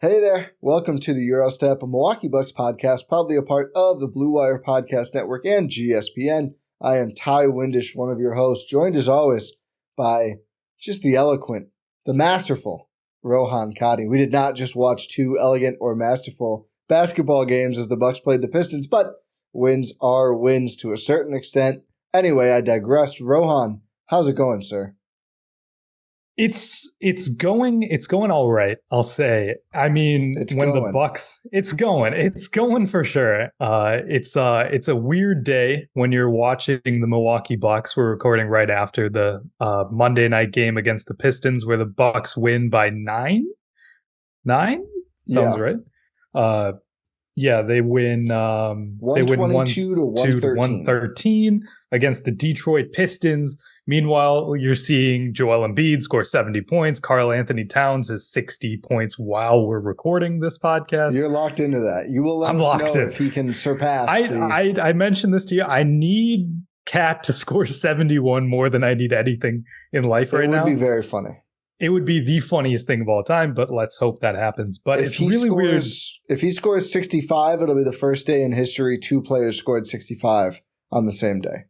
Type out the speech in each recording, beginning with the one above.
Hey there, welcome to the Gyro Step, a Milwaukee Bucks podcast, proudly a part of the Blue Wire Podcast Network and GSPN. I am Ti Windisch, one of your hosts, joined as always by just the eloquent, the masterful Rohan Katti. We did not just watch two elegant or masterful basketball games as the Bucks played the Pistons, but wins are wins to a certain extent. Anyway, I digress. Rohan, how's it going, sir? It's going all right, I'll say. I mean, it's going for sure. It's a weird day when you're watching the Milwaukee Bucks. We're recording right after the Monday night game against the Pistons, where the Bucks win by 9. Sounds right. They win. They win 122 to 113 against the Detroit Pistons. Meanwhile, you're seeing Joel Embiid score 70 points. Karl Anthony Towns has 60 points while we're recording this podcast. You're locked into that. You will let us know if he can surpass. I mentioned this to you. I need Cat to score 71 more than I need anything in life right now. It would be very funny. It would be the funniest thing of all time, but let's hope that happens. But it's really weird. If he scores 65, it'll be the first day in history two players scored 65 on the same day.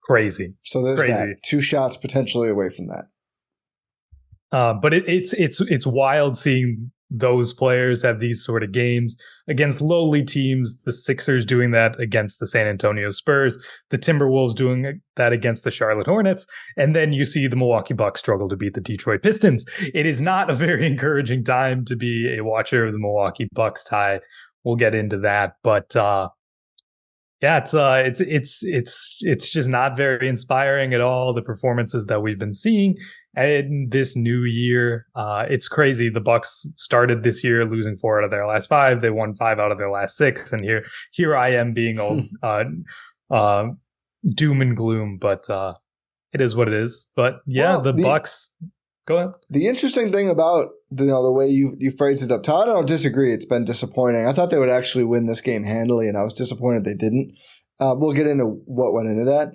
Crazy. So there's that. 2 shots potentially away from that. But it's wild seeing those players have these sort of games against lowly teams. The Sixers doing that against the San Antonio Spurs, the Timberwolves doing that against the Charlotte Hornets, and then you see the Milwaukee Bucks struggle to beat the Detroit Pistons. It is not a very encouraging time to be a watcher of the Milwaukee Bucks. Ty, we'll get into that, but yeah, it's just not very inspiring at all, the performances that we've been seeing in this new year. It's crazy. The Bucks started this year losing 4 out of their last 5. They won 5 out of their last 6, and here I am being all doom and gloom, but it is what it is. But yeah, the Bucks. Go ahead. The interesting thing about the way you phrased it up, Todd, I don't disagree. It's been disappointing. I thought they would actually win this game handily, and I was disappointed they didn't. We'll get into what went into that.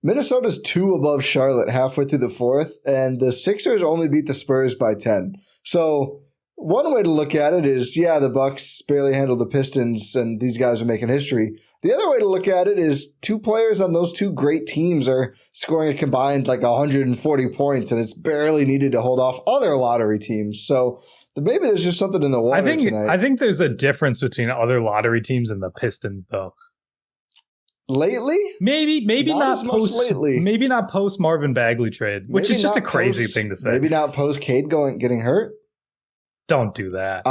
Minnesota's 2 above Charlotte halfway through the 4th, and the Sixers only beat the Spurs by 10. So one way to look at it is, yeah, the Bucks barely handled the Pistons, and these guys are making history. The other way to look at it is 2 players on those 2 great teams are scoring a combined 140 points, and it's barely needed to hold off other lottery teams. So maybe there's just something in the water tonight. I think there's a difference between other lottery teams and the Pistons, though. Lately? Maybe not post lately. Maybe not post Marvin Bagley trade, which is just a crazy thing to say. Maybe not post Cade getting hurt. Don't do that.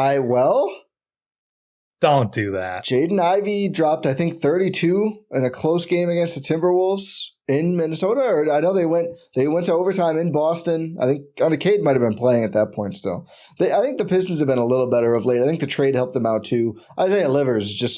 Don't do that. Jaden Ivey dropped, I think, 32 in a close game against the Timberwolves in Minnesota. Or I know they went to overtime in Boston. I think Cade might have been playing at that point still. I think the Pistons have been a little better of late. I think the trade helped them out too. Isaiah Livers is just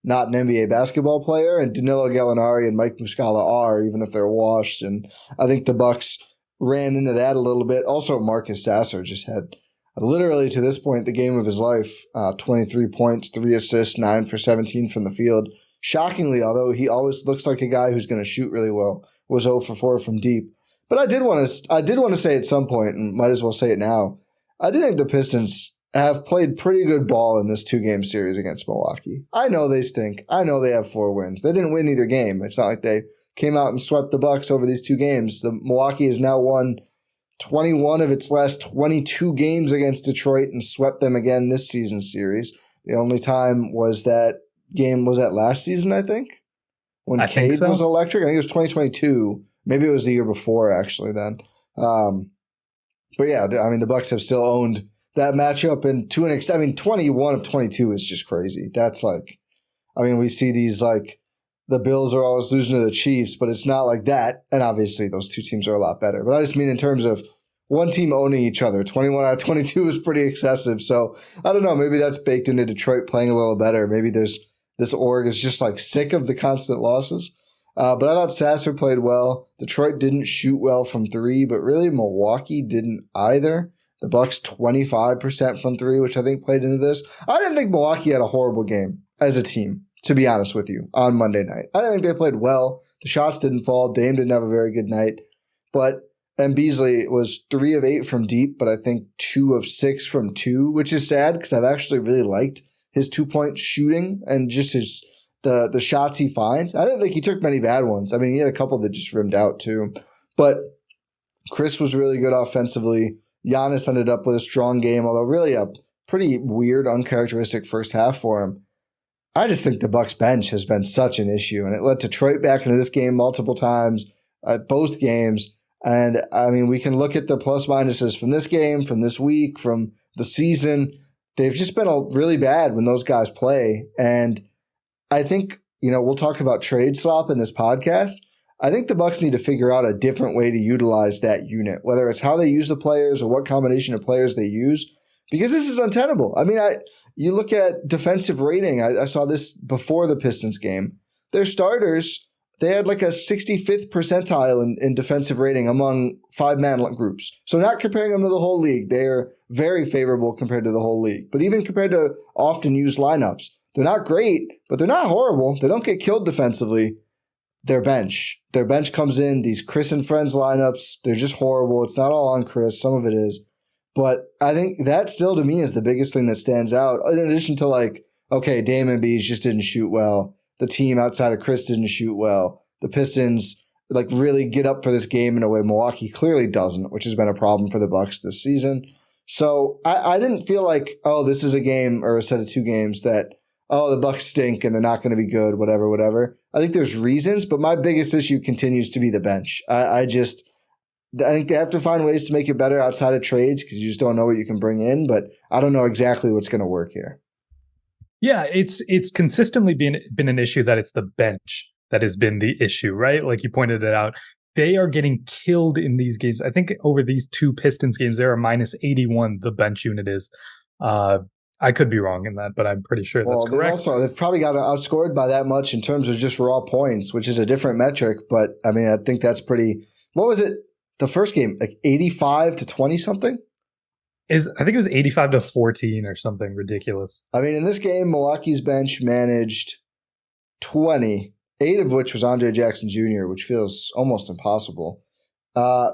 not an NBA basketball player, and Danilo Gallinari and Mike Muscala are, even if they're washed. And I think the Bucks ran into that a little bit. Also, Marcus Sasser just had literally to this point the game of his life. 23 points, 3 assists, 9 for 17 from the field. Shockingly, although he always looks like a guy who's going to shoot really well, was 0 for 4 from deep. But I did want to say at some point, and might as well say it now, I do think the Pistons have played pretty good ball in this 2-game series against Milwaukee. I know they stink. I know they have 4 wins. They didn't win either game. It's not like they came out and swept the Bucks over these 2 games. The Milwaukee has now won 21 of its last 22 games against Detroit and swept them again this season series. The only time was that game was that last season, I think, when Cade was electric. I think it was 2022. Maybe it was the year before, actually, then. But yeah, I mean, the Bucks have still owned that matchup, and to an extent, I mean, 21 of 22 is just crazy. That's we see these the Bills are always losing to the Chiefs, but it's not like that. And obviously those 2 teams are a lot better. But I just mean in terms of one team owning each other, 21 out of 22 is pretty excessive. So I don't know, maybe that's baked into Detroit playing a little better. Maybe this org is just sick of the constant losses. But I thought Sasser played well. Detroit didn't shoot well from 3, but really Milwaukee didn't either. The Bucks 25% from 3, which I think played into this. I didn't think Milwaukee had a horrible game as a team, to be honest with you, on Monday night. I didn't think they played well. The shots didn't fall. Dame didn't have a very good night. But and Beasley was 3 of 8 from deep, but I think 2 of 6 from 2, which is sad because I've actually really liked his 2-point shooting and just the shots he finds. I didn't think he took many bad ones. I mean, he had a couple that just rimmed out too. But Chris was really good offensively. Giannis ended up with a strong game, although really a pretty weird, uncharacteristic first half for him. I just think the Bucks bench has been such an issue, and it let Detroit back into this game multiple times at both games. And I mean, we can look at the plus minuses from this game, from this week, from the season. They've just been really bad when those guys play. And I think, we'll talk about trade slop in this podcast. I think the Bucks need to figure out a different way to utilize that unit, whether it's how they use the players or what combination of players they use, because this is untenable. I mean, you look at defensive rating. I saw this before the Pistons game. Their starters, they had like a 65th percentile in defensive rating among 5-man groups. So not comparing them to the whole league, they are very favorable compared to the whole league. But even compared to often used lineups, they're not great, but they're not horrible. They don't get killed defensively. Their bench comes in, these Chris and Friends lineups, they're just horrible. It's not all on Chris. Some of it is. But I think that still to me is the biggest thing that stands out. In addition to Dame and Bees just didn't shoot well. The team outside of Chris didn't shoot well. The Pistons really get up for this game in a way Milwaukee clearly doesn't, which has been a problem for the Bucks this season. So I didn't feel like, this is a game or a set of 2 games that, the Bucks stink and they're not going to be good, whatever. I think there's reasons, but my biggest issue continues to be the bench. I think they have to find ways to make it better outside of trades because you just don't know what you can bring in, but I don't know exactly what's going to work here. Yeah, it's consistently been an issue that it's the bench that has been the issue, right? Like you pointed it out. They are getting killed in these games. I think over these 2 Pistons games, they're a minus 81, the bench unit is. I could be wrong in that, but I'm pretty sure that's correct. They've probably got outscored by that much in terms of just raw points, which is a different metric. But I mean, I think that's pretty. What was it? The first game, 85 to 20 something? I think it was 85 to 14 or something ridiculous. I mean, in this game, Milwaukee's bench managed 20, 8 of which was Andre Jackson Jr., which feels almost impossible.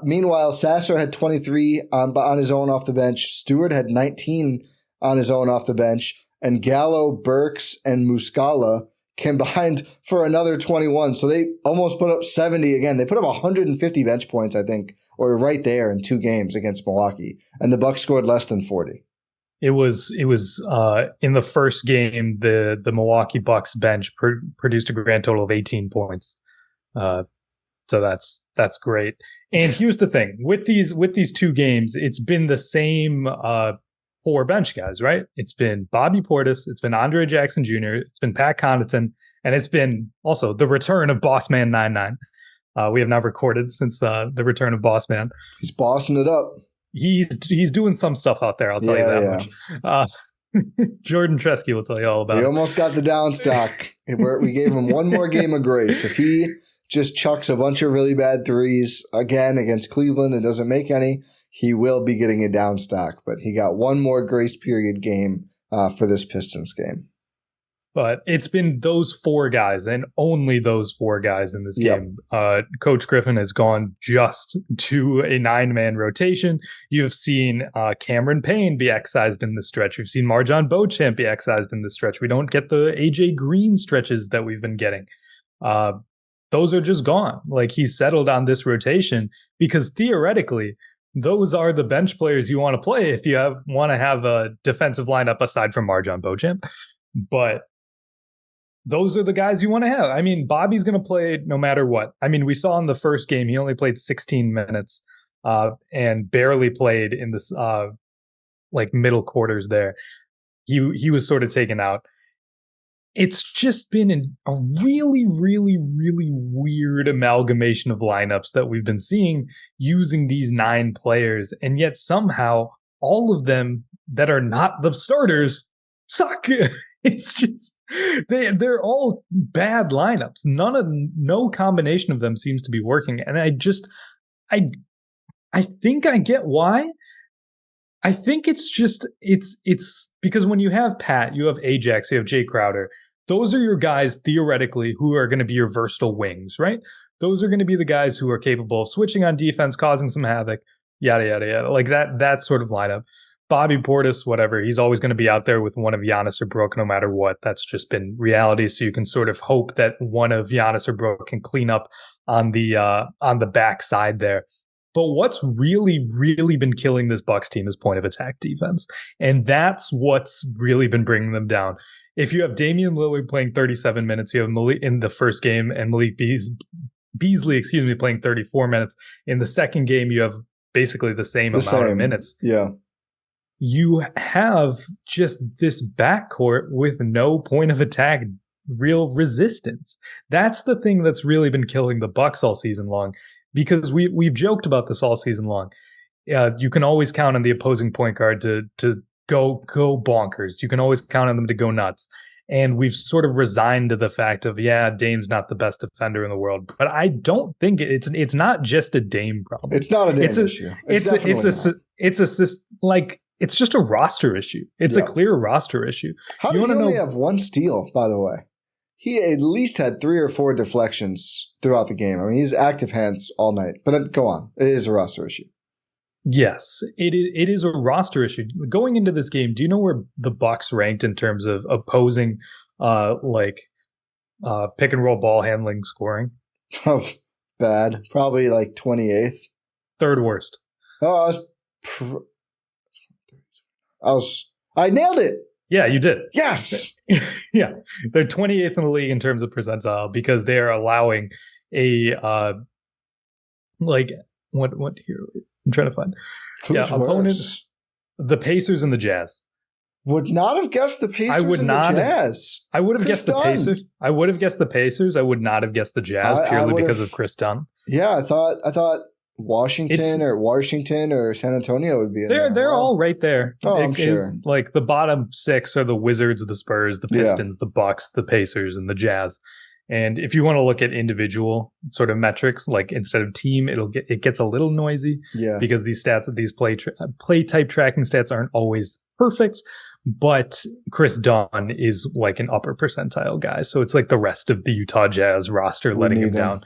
Meanwhile, Sasser had 23 on his own off the bench. Stewart had 19 on his own off the bench, and Gallo, Burks, and Muscala combined for another 21. So they almost put up 70 again. They put up 150 bench points, I think, or right there in 2 games against Milwaukee, and the Bucks scored less than 40. It was in the first game, the Milwaukee Bucks bench produced a grand total of 18 points. So that's great. And here's the thing with these 2 games, it's been the same 4 bench guys, right? It's been Bobby Portis, it's been Andre Jackson Jr., it's been Pat Connaughton, and it's been also the return of Bossman 99. We have not recorded since the return of Bossman. He's bossing it up. He's doing some stuff out there, I'll tell you that much. Jordan Tresky will tell you all about it. He almost got the down stock. We gave him one more game of grace. If he just chucks a bunch of really bad threes again against Cleveland and doesn't make any, he will be getting a down stock. But he got one more grace period game for this Pistons game. But it's been those 4 guys and only those 4 guys in this game. Coach Griffin has gone just to a 9-man rotation. You have seen Cameron Payne be excised in this stretch. You've seen Marjon Beauchamp be excised in this stretch. We don't get the AJ Green stretches that we've been getting. Those are just gone. Like, he's settled on this rotation because theoretically, those are the bench players you want to play if you want to have a defensive lineup aside from Marjon Beauchamp. But those are the guys you want to have. I mean, Bobby's going to play no matter what. I mean, we saw in the first game, he only played 16 minutes and barely played in this middle quarters there. He was sort of taken out. It's just been a really, really, really weird amalgamation of lineups that we've been seeing using these 9 players. And yet somehow all of them that are not the starters suck. It's just they're all bad lineups. No combination of them seems to be working. And I think I get why. I think it's because when you have Pat, you have Ajax, you have Jay Crowder. Those are your guys theoretically who are going to be your versatile wings, right? those are going to be the guys who are capable of switching on defense, causing some havoc, yada, yada, yada. Like that sort of lineup. Bobby Portis, whatever, he's always going to be out there with one of Giannis or Brook no matter what. That's just been reality. So you can sort of hope that one of Giannis or Brook can clean up on the backside there. But what's really, really been killing this Bucks team is point of attack defense. And that's what's really been bringing them down. If you have Damian Lillard playing 37 minutes, you have Malik in the first game and Malik Beasley, playing 34 minutes. In the second game, you have basically the same amount of minutes. Yeah. You have just this backcourt with no point of attack, real resistance. That's the thing that's really been killing the Bucks all season long. Because we've joked about this all season long. You can always count on the opposing point guard to go bonkers. You can always count on them to go nuts. And we've sort of resigned to the fact of, Dame's not the best defender in the world. But I don't think it's not just a Dame problem. It's not a Dame issue. It's just a roster issue. It's a clear roster issue. How did he only have one steal, by the way? He at least had 3 or 4 deflections throughout the game. I mean, he's active hands all night. But go on. It is a roster issue. Yes, it is a roster issue. Going into this game, do you know where the Bucks ranked in terms of opposing pick and roll ball handling scoring? Oh, bad. Probably like 28th. Third worst. Oh, I nailed it. Yeah, you did. Yes. Yeah. They're 28th in the league in terms of percentile because they are allowing what here? I'm trying to find. Who's opponents, the Pacers and the Jazz. Would not have guessed the Pacers and the Jazz. I would have guessed the Pacers. I would have guessed the Pacers. I would not have guessed the Jazz purely because of Chris Dunn. Yeah, I thought Washington or San Antonio would be in there. They're all right there. Oh, I'm sure. Like the bottom 6 are the Wizards, the Spurs, the Pistons, the Bucks, the Pacers, and the Jazz. And if you want to look at individual sort of metrics, like instead of team, it gets a little noisy. Yeah. Because these play type tracking stats aren't always perfect. But Chris Dunn is like an upper percentile guy. So it's like the rest of the Utah Jazz roster letting him down.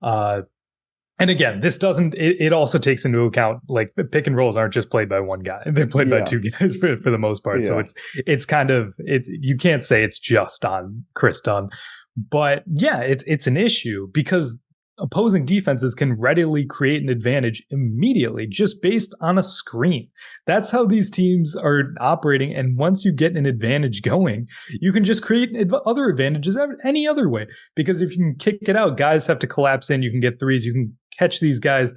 And again, this doesn't, it also takes into account like pick and rolls aren't just played by one guy. They're played by 2 guys for the most part. Yeah. So it's kind of, you can't say it's just on Chris Dunn. But yeah, it's an issue because opposing defenses can readily create an advantage immediately just based on a screen. That's how these teams are operating. And once you get an advantage going, you can just create other advantages any other way. Because if you can kick it out, guys have to collapse in. You can get threes. You can catch these guys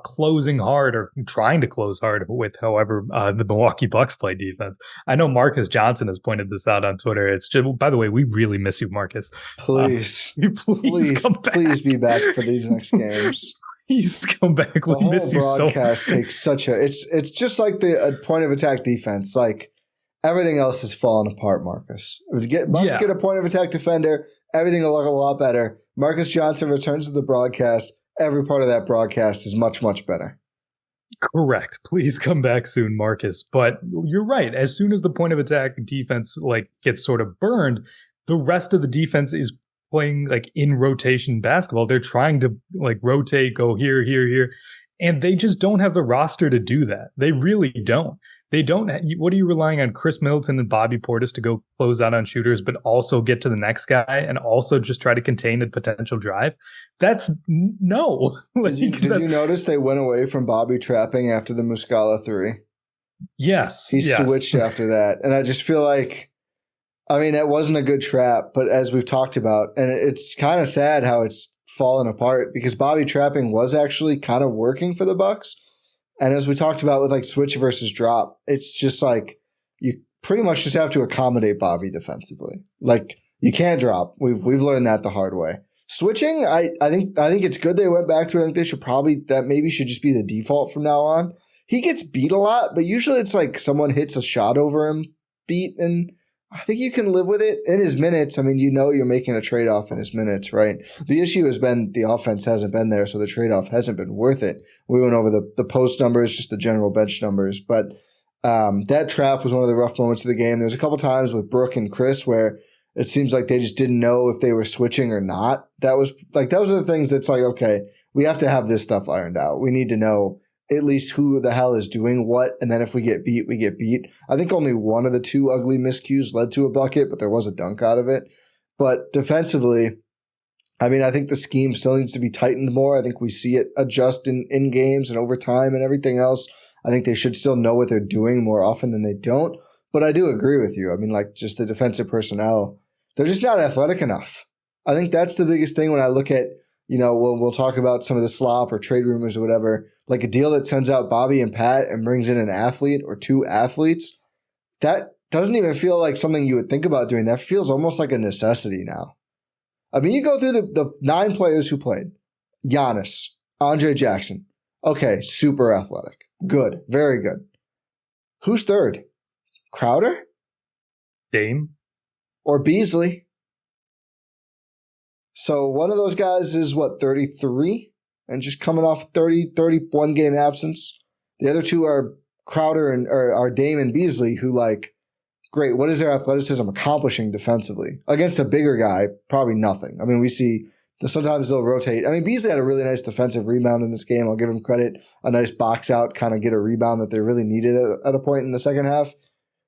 closing hard or trying to close hard with however the Milwaukee Bucks play defense. I know Marcus Johnson has pointed this out on Twitter. It's just, by the way, we really miss you, Marcus. Please come back. Please be back for these next games. Please come back. We miss you so much. The broadcast takes such a. It's just like the point of attack defense. Like everything else is falling apart, Marcus. Bucks get a point of attack defender, everything will look a lot better. Marcus Johnson returns to the broadcast. Every part of that broadcast is much, much better. Correct. Please come back soon, Marcus. But you're right. As soon as the point of attack defense gets sort of burned, the rest of the defense is playing in rotation basketball. They're trying to rotate, go here, here, here. And they just don't have the roster to do that. They really don't. They don't. What are you relying on Chris Middleton and Bobby Portis to go close out on shooters, but also get to the next guy and also just try to contain a potential drive? That's no. Did you notice they went away from Bobby trapping after the Muscala 3? Yes. He switched after that. And I just feel like, that wasn't a good trap, but as we've talked about, and it's kind of sad how it's fallen apart because Bobby trapping was actually kind of working for the Bucks. And as we talked about with switch versus drop, it's just you pretty much just have to accommodate Bobby defensively. You can't drop. We've learned that the hard way. Switching, I think it's good they went back to it. I think they should maybe should just be the default from now on. He gets beat a lot, but usually it's someone hits a shot over him beat, and I think you can live with it in his minutes. You're making a trade-off in his minutes, right? The issue has been the offense hasn't been there, so the trade-off hasn't been worth it. We went over the post numbers, just the general bench numbers, but that trap was one of the rough moments of the game. There was a couple times with Brooke and Chris where It seems like they just didn't know if they were switching or not. Those are the things that's like, okay, we have to have this stuff ironed out. We need to know at least who the hell is doing what, and then if we get beat, we get beat. I think only one of the two ugly miscues led to a bucket, but there was a dunk out of it. But defensively, I mean, I think the scheme still needs to be tightened more. I think we see it adjust in games and over time and everything else. I think they should still know what they're doing more often than they don't. But I do agree with you. I mean, like, just the defensive personnel, they're just not athletic enough. I think that's the biggest thing when I look at, we'll talk about some of the slop or trade rumors or whatever, like a deal that sends out Bobby and Pat and brings in an athlete or two athletes. That doesn't even feel like something you would think about doing. That feels almost like a necessity now. I mean, you go through the 9 players who played. Giannis, Andre Jackson. Okay, super athletic. Good, very good. Who's third? Crowder? Dame? Or Beasley? So one of those guys is, 33? And just coming off 31 game absence. The other two are Crowder and are Dame and Beasley, who, like, great. What is their athleticism accomplishing defensively? Against a bigger guy, probably nothing. I mean, we see sometimes they'll rotate. I mean, Beasley had a really nice defensive rebound in this game. I'll give him credit. A nice box out, kind of get a rebound that they really needed at a point in the second half.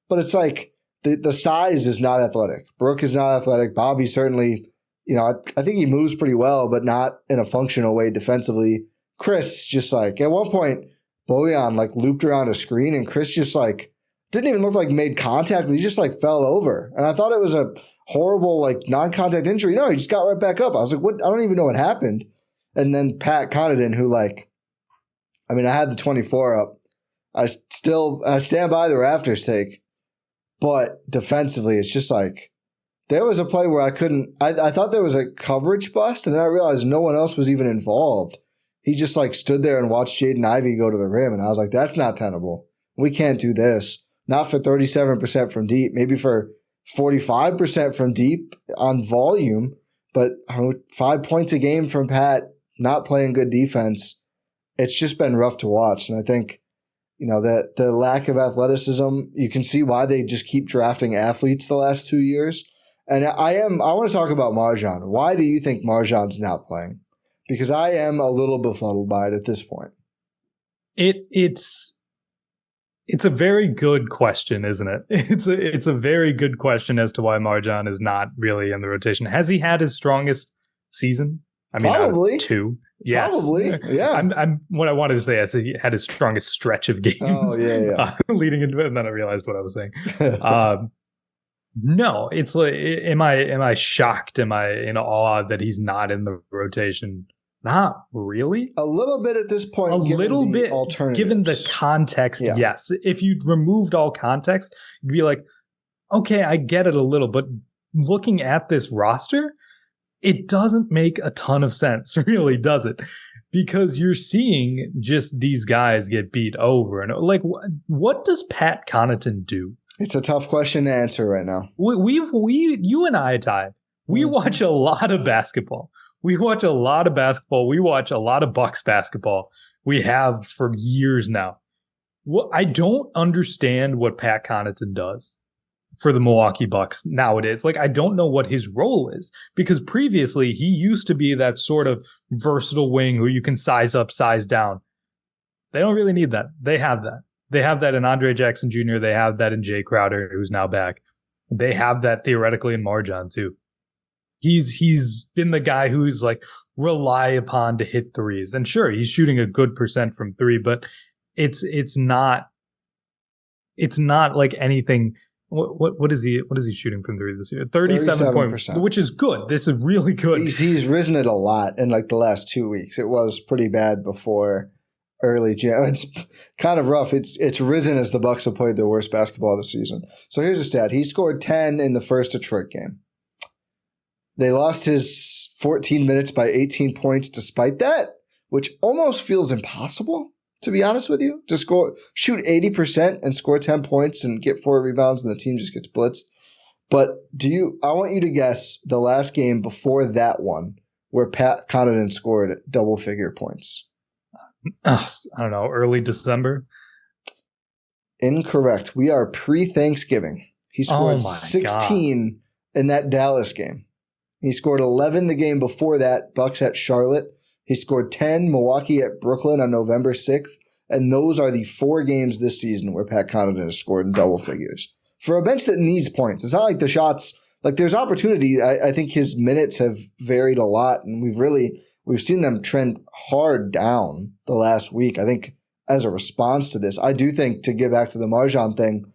But it's like the size is not athletic. Brooke is not athletic. Bobby certainly, I think he moves pretty well, but not in a functional way defensively. Chris just like, at one point, Bojan like looped around a screen and Chris just like didn't even look like made contact, but he just like fell over. And I thought it was a horrible like non-contact injury. No, he just got right back up. I was like, what? I don't even know what happened. And then Pat Connaughton, who like, I mean, I had the 24 up. I stand by the Raptors take. But defensively, it's just like, there was a play where I thought there was a coverage bust, and then I realized no one else was even involved. He just like stood there and watched Jaden Ivey go to the rim, and I was like, that's not tenable. We can't do this. Not for 37% from deep, maybe for 45% from deep on volume, but 5 points a game from Pat, not playing good defense. It's just been rough to watch, and I think that the lack of athleticism, you can see why they just keep drafting athletes the last 2 years. And I want to talk about MarJon. Why do you think MarJon's not playing? Because I am a little befuddled by it at this point. It's a very good question, isn't it? It's a very good question as to why MarJon is not really in the rotation. Has he had his strongest season? I mean, probably 2. Yes. Probably, yeah. I'm what I wanted to say is he had his strongest stretch of games. Oh, yeah. Leading into it, and then I realized what I was saying. No, it's like, am I shocked? Am I in awe that he's not in the rotation? Not really. A little bit at this point. A little bit, given the context. Yeah. Yes, if you removed all context, you'd be like, okay, I get it a little, but looking at this roster, it doesn't make a ton of sense, really, does it? Because you're seeing just these guys get beat over and over. Like, what does Pat Connaughton do? It's a tough question to answer right now. You and I, Ty, we watch a lot of basketball. We watch a lot of basketball. We watch a lot of Bucks basketball. We have for years now. I don't understand what Pat Connaughton does for the Milwaukee Bucks nowadays. Like, I don't know what his role is, because previously he used to be that sort of versatile wing who you can size up, size down. They don't really need that. They have that. They have that in Andre Jackson Jr. They have that in Jay Crowder, who's now back. They have that theoretically in MarJon too. He's been the guy who's like rely upon to hit threes. And sure, he's shooting a good % from 3, but it's not like anything. What is he shooting from 3 this year? 37%, which is good. This is really good. He's risen it a lot in like the last 2 weeks. It was pretty bad before early January. It's kind of rough. It's risen as the Bucks have played their worst basketball this season. So here's a stat. He scored 10 in the first Detroit game. They lost his 14 minutes by 18 points despite that, which almost feels impossible, to be honest with you. To shoot 80% and score 10 points and get 4 rebounds and the team just gets blitzed. But I want you to guess the last game before that one where Pat Connaughton scored double-figure points. I don't know, early December? Incorrect. We are pre-Thanksgiving. He scored 16 in that Dallas game. He scored 11 the game before that, Bucks at Charlotte. He scored 10, Milwaukee at Brooklyn on November 6th. And those are the 4 games this season where Pat Connaughton has scored in double figures. For a bench that needs points, it's not like the shots, like there's opportunity. I think his minutes have varied a lot, and we've seen them trend hard down the last week. I think as a response to this, I do think, to get back to the MarJon thing,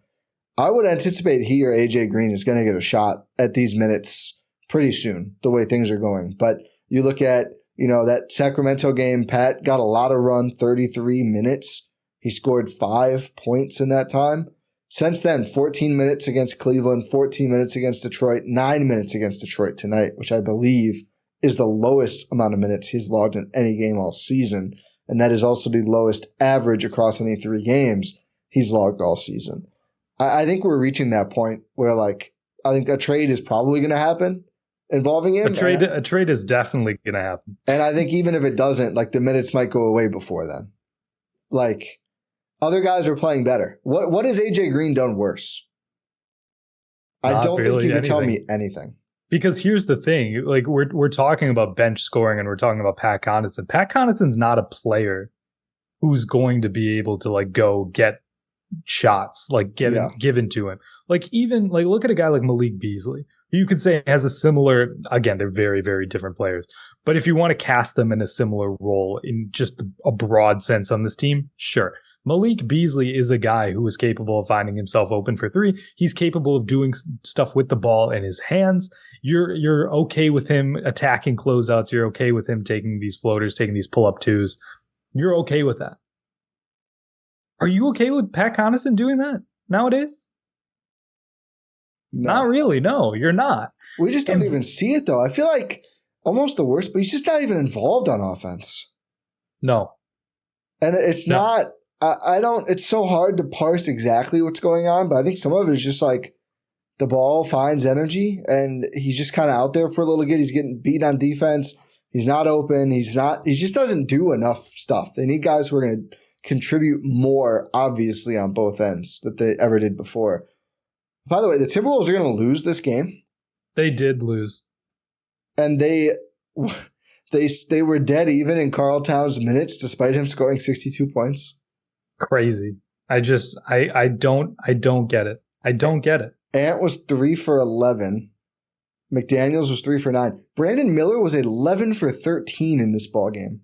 I would anticipate he or AJ Green is going to get a shot at these minutes pretty soon, the way things are going. But you look at, that Sacramento game, Pat got a lot of run, 33 minutes. He scored 5 points in that time. Since then, 14 minutes against Cleveland, 14 minutes against Detroit, 9 minutes against Detroit tonight, which I believe is the lowest amount of minutes he's logged in any game all season. And that is also the lowest average across any 3 games he's logged all season. I think we're reaching that point where, I think a trade is probably going to happen involving him. A trade is definitely going to happen. And I think even if it doesn't, the minutes might go away before then. Other guys are playing better. What has AJ Green done worse? I don't think you can tell me anything. Because here's the thing, we're talking about bench scoring and we're talking about Pat Connaughton. Pat Connaughton's not a player who's going to be able to go get shots given to him. Even look at a guy like Malik Beasley, who you could say has a similar, again, they're very, very different players. But if you want to cast them in a similar role in just a broad sense on this team, sure. Malik Beasley is a guy who is capable of finding himself open for 3. He's capable of doing stuff with the ball in his hands. You're okay with him attacking closeouts. You're okay with him taking these floaters, taking these pull-up 2s. You're okay with that. Are you okay with Pat Connaughton doing that nowadays? No. Not really. No, you're not. We just don't even see it, though. I feel like almost the worst, but he's just not even involved on offense. No. And it's not... it's so hard to parse exactly what's going on, but I think some of it is just the ball finds energy and he's just kind of out there for a little bit. He's getting beat on defense. He's not open. He just doesn't do enough stuff. They need guys who are going to contribute more, obviously, on both ends that they ever did before. By the way, the Timberwolves are going to lose this game. They did lose. And they were dead even in Karl Towns' minutes despite him scoring 62 points. Crazy. I don't get it. I don't get it. Ant was 3 for 11. McDaniels was 3 for 9. Brandon Miller was 11 for 13 in this ball game.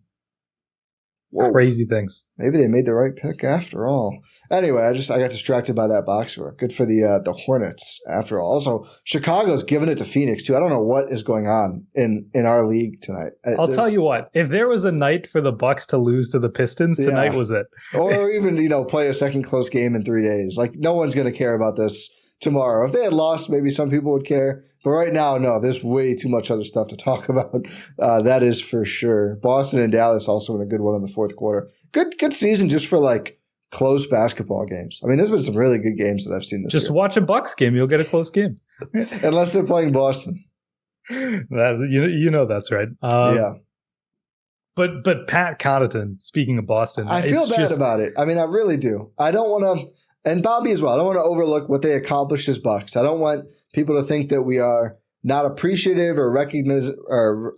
Whoa. Crazy things. Maybe they made the right pick after all. Anyway, I got distracted by that box score. Good for the Hornets after all. Also, Chicago's giving it to Phoenix too. I don't know what is going on in our league tonight. I'll tell you what. If there was a night for the Bucks to lose to the Pistons, tonight was it. Or even play a second close game in 3 days. No one's going to care about this tomorrow. If they had lost, maybe some people would care. But right now, no, there's way too much other stuff to talk about. That is for sure. Boston and Dallas also in a good one in the fourth quarter. Good season just for close basketball games. I mean, there's been some really good games that I've seen this year. Just watch a Bucks game. You'll get a close game. Unless they're playing Boston. That's right. Yeah. But Pat Connaughton, speaking of Boston. I feel bad about it. I mean, I really do. I don't want to, and Bobby as well, I don't want to overlook what they accomplished as Bucks. I don't want people to think that we are not appreciative or recognize or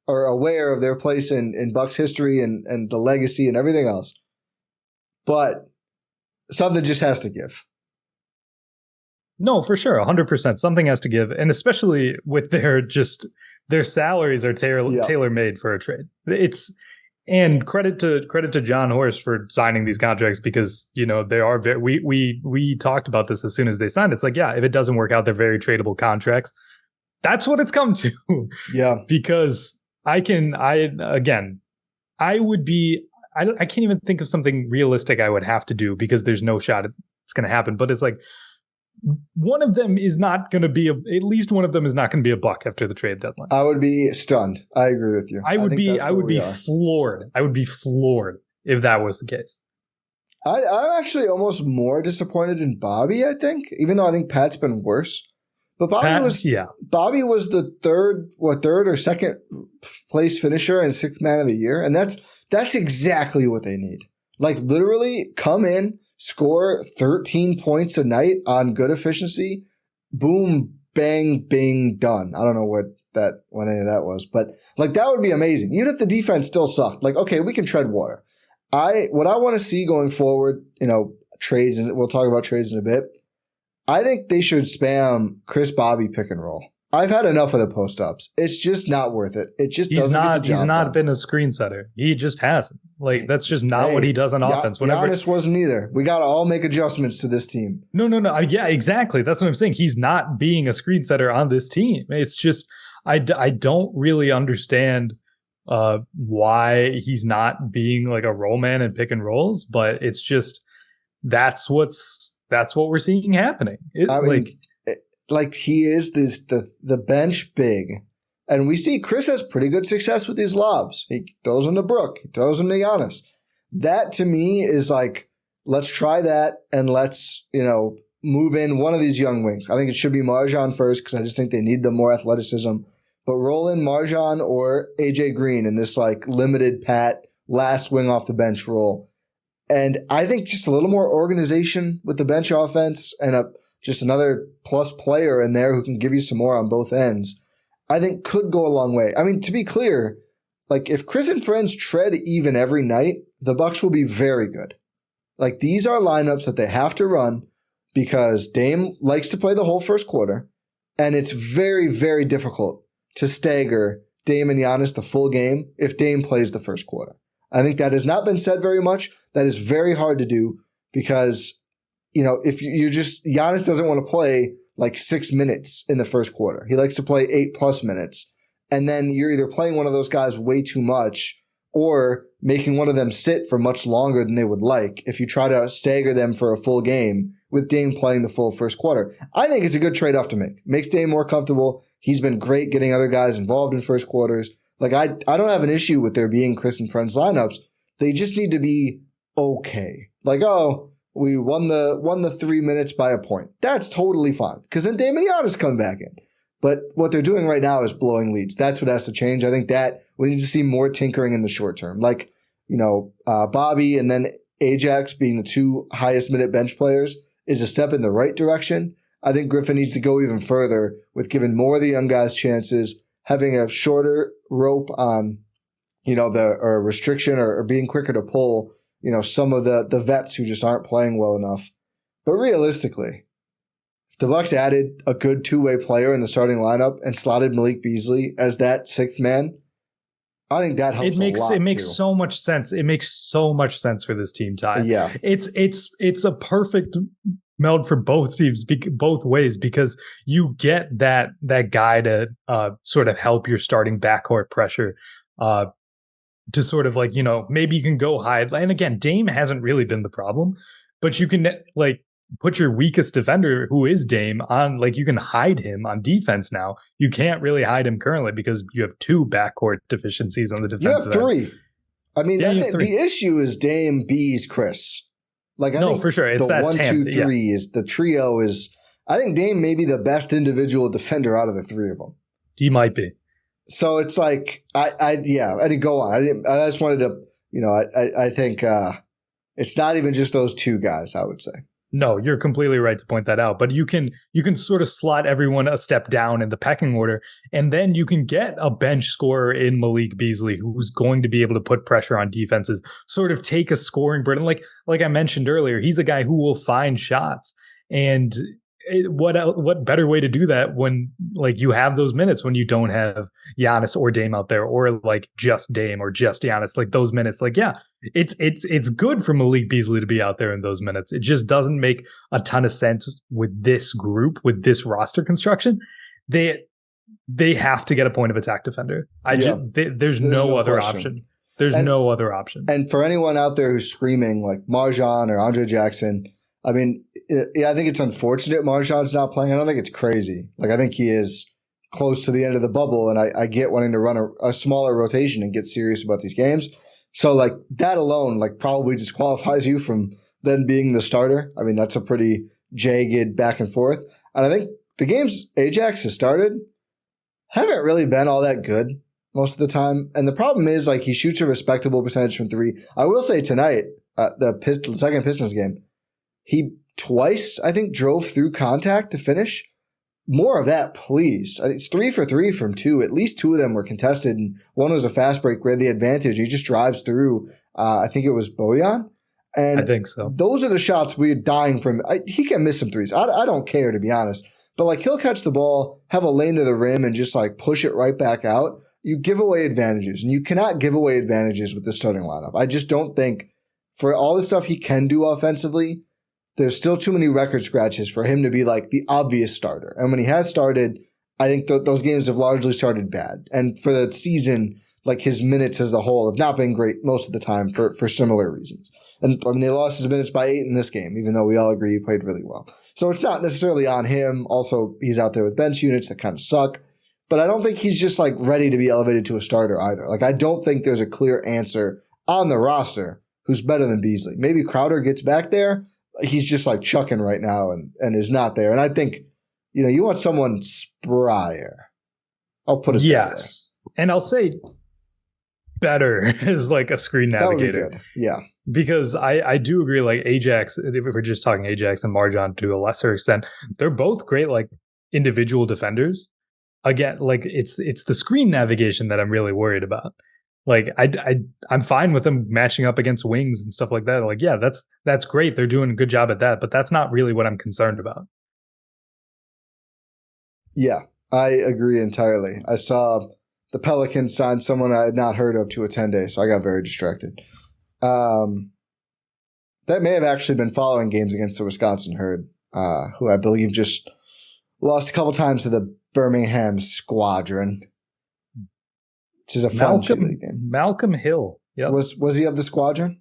aware of their place in Bucks history and the legacy and everything else. But something just has to give. No, for sure. 100%. Something has to give. And especially with their salaries are tailor-made for a trade. And credit to John Horst for signing these contracts because, they are we talked about this as soon as they signed. It's if it doesn't work out, they're very tradable contracts. That's what it's come to. Yeah. Because I can't even think of something realistic I would have to do because there's no shot it's going to happen. But it's one of them is not going to be at least one of them is not going to be a Buck after the trade deadline. I would be stunned. I agree with you. I would be floored. I would be floored if that was the case. I'm actually almost more disappointed in Bobby, I think, even though I think Pat's been worse. But Bobby was the third or second place finisher and sixth man of the year. And that's exactly what they need. Literally come in, score 13 points a night on good efficiency, boom, bang, bing, done. I don't know what any of that was, but like that would be amazing. Even if the defense still sucked, like, okay, we can tread water. What I want to see going forward, trades, and we'll talk about trades in a bit. I think they should spam Chris Bobby pick and roll. I've had enough of the post ups. It's just not worth it. It just doesn't get the job He's not done. been a screen setter. He just hasn't. Like, that's just not what he does on offense. Giannis wasn't either. We got to all make adjustments to this team. No. Yeah, exactly. That's what I'm saying. He's not being a screen setter on this team. It's just I don't really understand why he's not being like a roll man and pick and rolls, but it's just that's what we're seeing happening. Like he is the bench big, and we see Chris has pretty good success with these lobs. He throws them to Brook, he throws them to Giannis. That to me is like, let's try that and let's move in one of these young wings. I think it should be Marjan first because I just think they need the more athleticism. But roll in Marjan or AJ Green in this like limited pat last wing off the bench role. And I think just a little more organization with the bench offense and just another plus player in there who can give you some more on both ends, I think could go a long way. I mean, to be clear, like if Chris and friends tread even every night, the Bucks will be very good. Like these are lineups that they have to run because Dame likes to play the whole first quarter, and it's very, very difficult to stagger Dame and Giannis the full game if Dame plays the first quarter. I think that has not been said very much. That is very hard to do because if you just Giannis doesn't want to play like 6 minutes in the first quarter. He likes to play 8+ minutes. And then you're either playing one of those guys way too much or making one of them sit for much longer than they would like if you try to stagger them for a full game with Dame playing the full first quarter. I think it's a good trade-off to make. Makes Dame more comfortable. He's been great getting other guys involved in first quarters. Like I don't have an issue with there being Chris and friends lineups. They just need to be okay. Like, we won the 3 minutes by a point. That's totally fine because then Dame and Giannis come back in. But what they're doing right now is blowing leads. That's what has to change. I think that we need to see more tinkering in the short term. Like, Bobby and then Ajax being the two highest minute bench players is a step in the right direction. I think Griffin needs to go even further with giving more of the young guys chances, having a shorter rope on, the restriction or being quicker to pull, some of the vets who just aren't playing well enough. But realistically, if the Bucks added a good two-way player in the starting lineup and slotted Malik Beasley as that sixth man, I think that helps a lot. It makes so much sense. It makes so much sense for this team, Ty. Yeah. It's a perfect meld for both teams, both ways, because you get that guy to sort of help your starting backcourt pressure to sort of like, maybe you can go hide. And again, Dame hasn't really been the problem, but you can like put your weakest defender, who is Dame, on, like, you can hide him on defense now. You can't really hide him currently because you have two backcourt deficiencies on the defense. You have three. I mean, the issue is Dame, Bees, Chris. Like, I think for sure. It's the that 1, 2, 3 is the trio is. I think Dame may be the best individual defender out of the three of them. He might be. So it's like, I didn't go on. I just wanted to, I think it's not even just those two guys, I would say. No, you're completely right to point that out. But you can sort of slot everyone a step down in the pecking order, and then you can get a bench scorer in Malik Beasley who's going to be able to put pressure on defenses, sort of take a scoring burden. Like I mentioned earlier, he's a guy who will find shots. And what better way to do that when, like, you have those minutes when you don't have Giannis or Dame out there, or like just Dame or just Giannis, like those minutes, like, yeah, it's good for Malik Beasley to be out there in those minutes. It just doesn't make a ton of sense with this group, with this roster construction. They have to get a point of attack defender. There's no other question. Option. There's no other option. And for anyone out there who's screaming like Marjan or Andre Jackson, I mean, I think it's unfortunate Marjan's not playing. I don't think it's crazy. Like, I think he is close to the end of the bubble, and I get wanting to run a smaller rotation and get serious about these games. So, like, that alone, like, probably disqualifies you from then being the starter. I mean, that's a pretty jagged back and forth. And I think the games Ajax has started haven't really been all that good most of the time. And the problem is, like, he shoots a respectable percentage from three. I will say tonight, the second Pistons game, he twice, I think, drove through contact to finish. more of that, please. It's 3 for 3 from 2. At least 2 of them were contested, and one was a fast break where the advantage. He just drives through. I think it was Bojan. And I think so. Those are the shots we're dying from. He can miss some threes. I don't care, to be honest. But like he'll catch the ball, have a lane to the rim, and just like push it right back out. You give away advantages, and you cannot give away advantages with the starting lineup. I just don't think for all the stuff he can do offensively, there's still too many record scratches for him to be like the obvious starter. And when he has started, I think those games have largely started bad. And for the season, like his minutes as a whole have not been great most of the time for similar reasons. And I mean, they lost his minutes by 8 in this game, even though we all agree he played really well. So it's not necessarily on him. Also, he's out there with bench units that kind of suck. But I don't think he's just like ready to be elevated to a starter either. Like I don't think there's a clear answer on the roster who's better than Beasley. Maybe Crowder gets back there. He's just like chucking right now and is not there. And I think, you want someone sprier. I'll put it that way. And I'll say better is like a screen navigator. That would be good. Yeah. Because I do agree, like Ajax, if we're just talking Ajax and MarJon to a lesser extent, they're both great like individual defenders. Again, like it's the screen navigation that I'm really worried about. Like I'm fine with them matching up against wings and stuff like that. Like, yeah, that's great. They're doing a good job at that, but that's not really what I'm concerned about. Yeah, I agree entirely. I saw the Pelicans sign someone I had not heard of to a 10-day, so I got very distracted. That may have actually been following games against the Wisconsin Herd, who I believe just lost a couple times to the Birmingham Squadron, which is a fun cheerleading game. Malcolm Hill. Yep. Was he of the Squadron?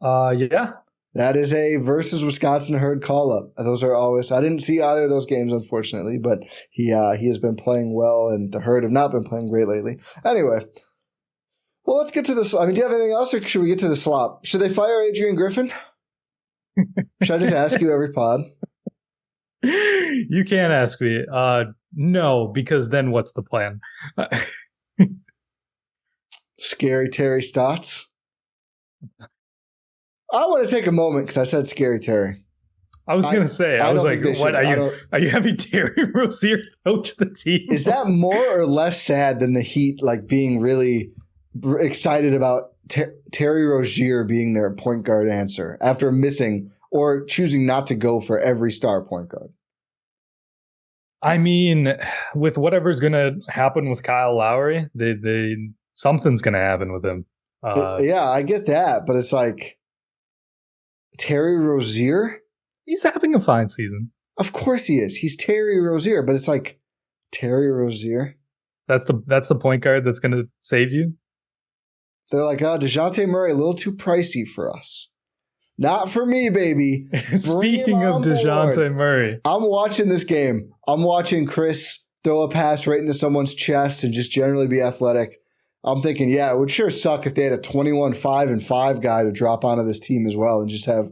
Yeah. That is a versus Wisconsin Herd call-up. Those are always – I didn't see either of those games, unfortunately, but he has been playing well, and the Herd have not been playing great lately. Anyway, well, let's get to this. I mean, do you have anything else, or should we get to the slop? Should they fire Adrian Griffin? Should I just ask you every pod? You can't ask me. No, because then what's the plan? Scary Terry Stotts. I want to take a moment because I said Scary Terry. I was going to say, I was like, what are you having Terry Rozier coach the team? Is that more or less sad than the Heat like being really excited about Terry Rozier being their point guard answer after missing or choosing not to go for every star point guard? I mean, with whatever's going to happen with Kyle Lowry, something's going to happen with him. Yeah, I get that, but it's like Terry Rozier? He's having a fine season. Of course he is. He's Terry Rozier, but it's like Terry Rozier. That's the point guard that's going to save you? They're like, Dejounte Murray, a little too pricey for us. Not for me, baby. Speaking of Dejounte Murray. I'm watching this game. I'm watching Chris throw a pass right into someone's chest and just generally be athletic. I'm thinking, yeah, it would sure suck if they had a 21-5-5 guy to drop onto this team as well and just have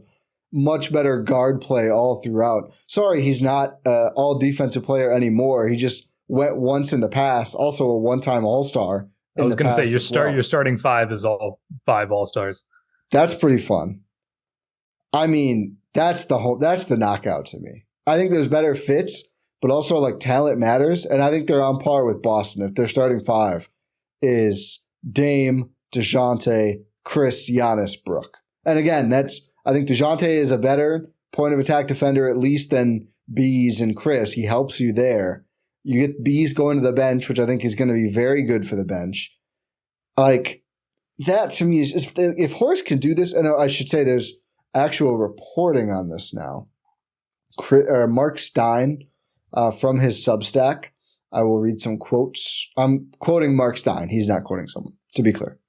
much better guard play all throughout. Sorry, he's not an all-defensive player anymore. He just went once in the past, also a one-time All-Star. I was going to say, your starting 5 is all 5 All-Stars. That's pretty fun. I mean, that's the knockout to me. I think there's better fits, but also like talent matters, and I think they're on par with Boston if their starting 5 is Dame, DeJounte, Chris, Giannis, Brook. And again, I think DeJounte is a better point of attack defender at least than Bees and Chris. He helps you there. You get Bees going to the bench, which I think is going to be very good for the bench. Like, that to me is if Horst can do this, and I should say there's actual reporting on this now. Mark Stein from his Substack. I will read some quotes. I'm quoting Mark Stein. He's not quoting someone, to be clear.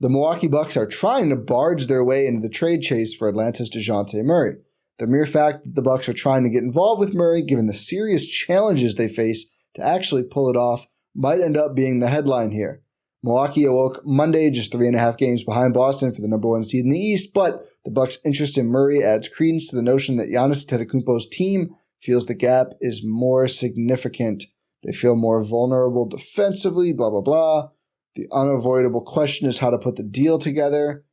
The Milwaukee Bucks are trying to barge their way into the trade chase for Atlanta's Dejounte Murray. The mere fact that the Bucks are trying to get involved with Murray, given the serious challenges they face to actually pull it off, might end up being the headline here. Milwaukee awoke Monday just 3.5 games behind Boston for the number 1 seed in the East, but the Bucks' interest in Murray adds credence to the notion that Giannis Antetokounmpo's team feels the gap is more significant. They feel more vulnerable defensively, blah, blah, blah. The unavoidable question is how to put the deal together.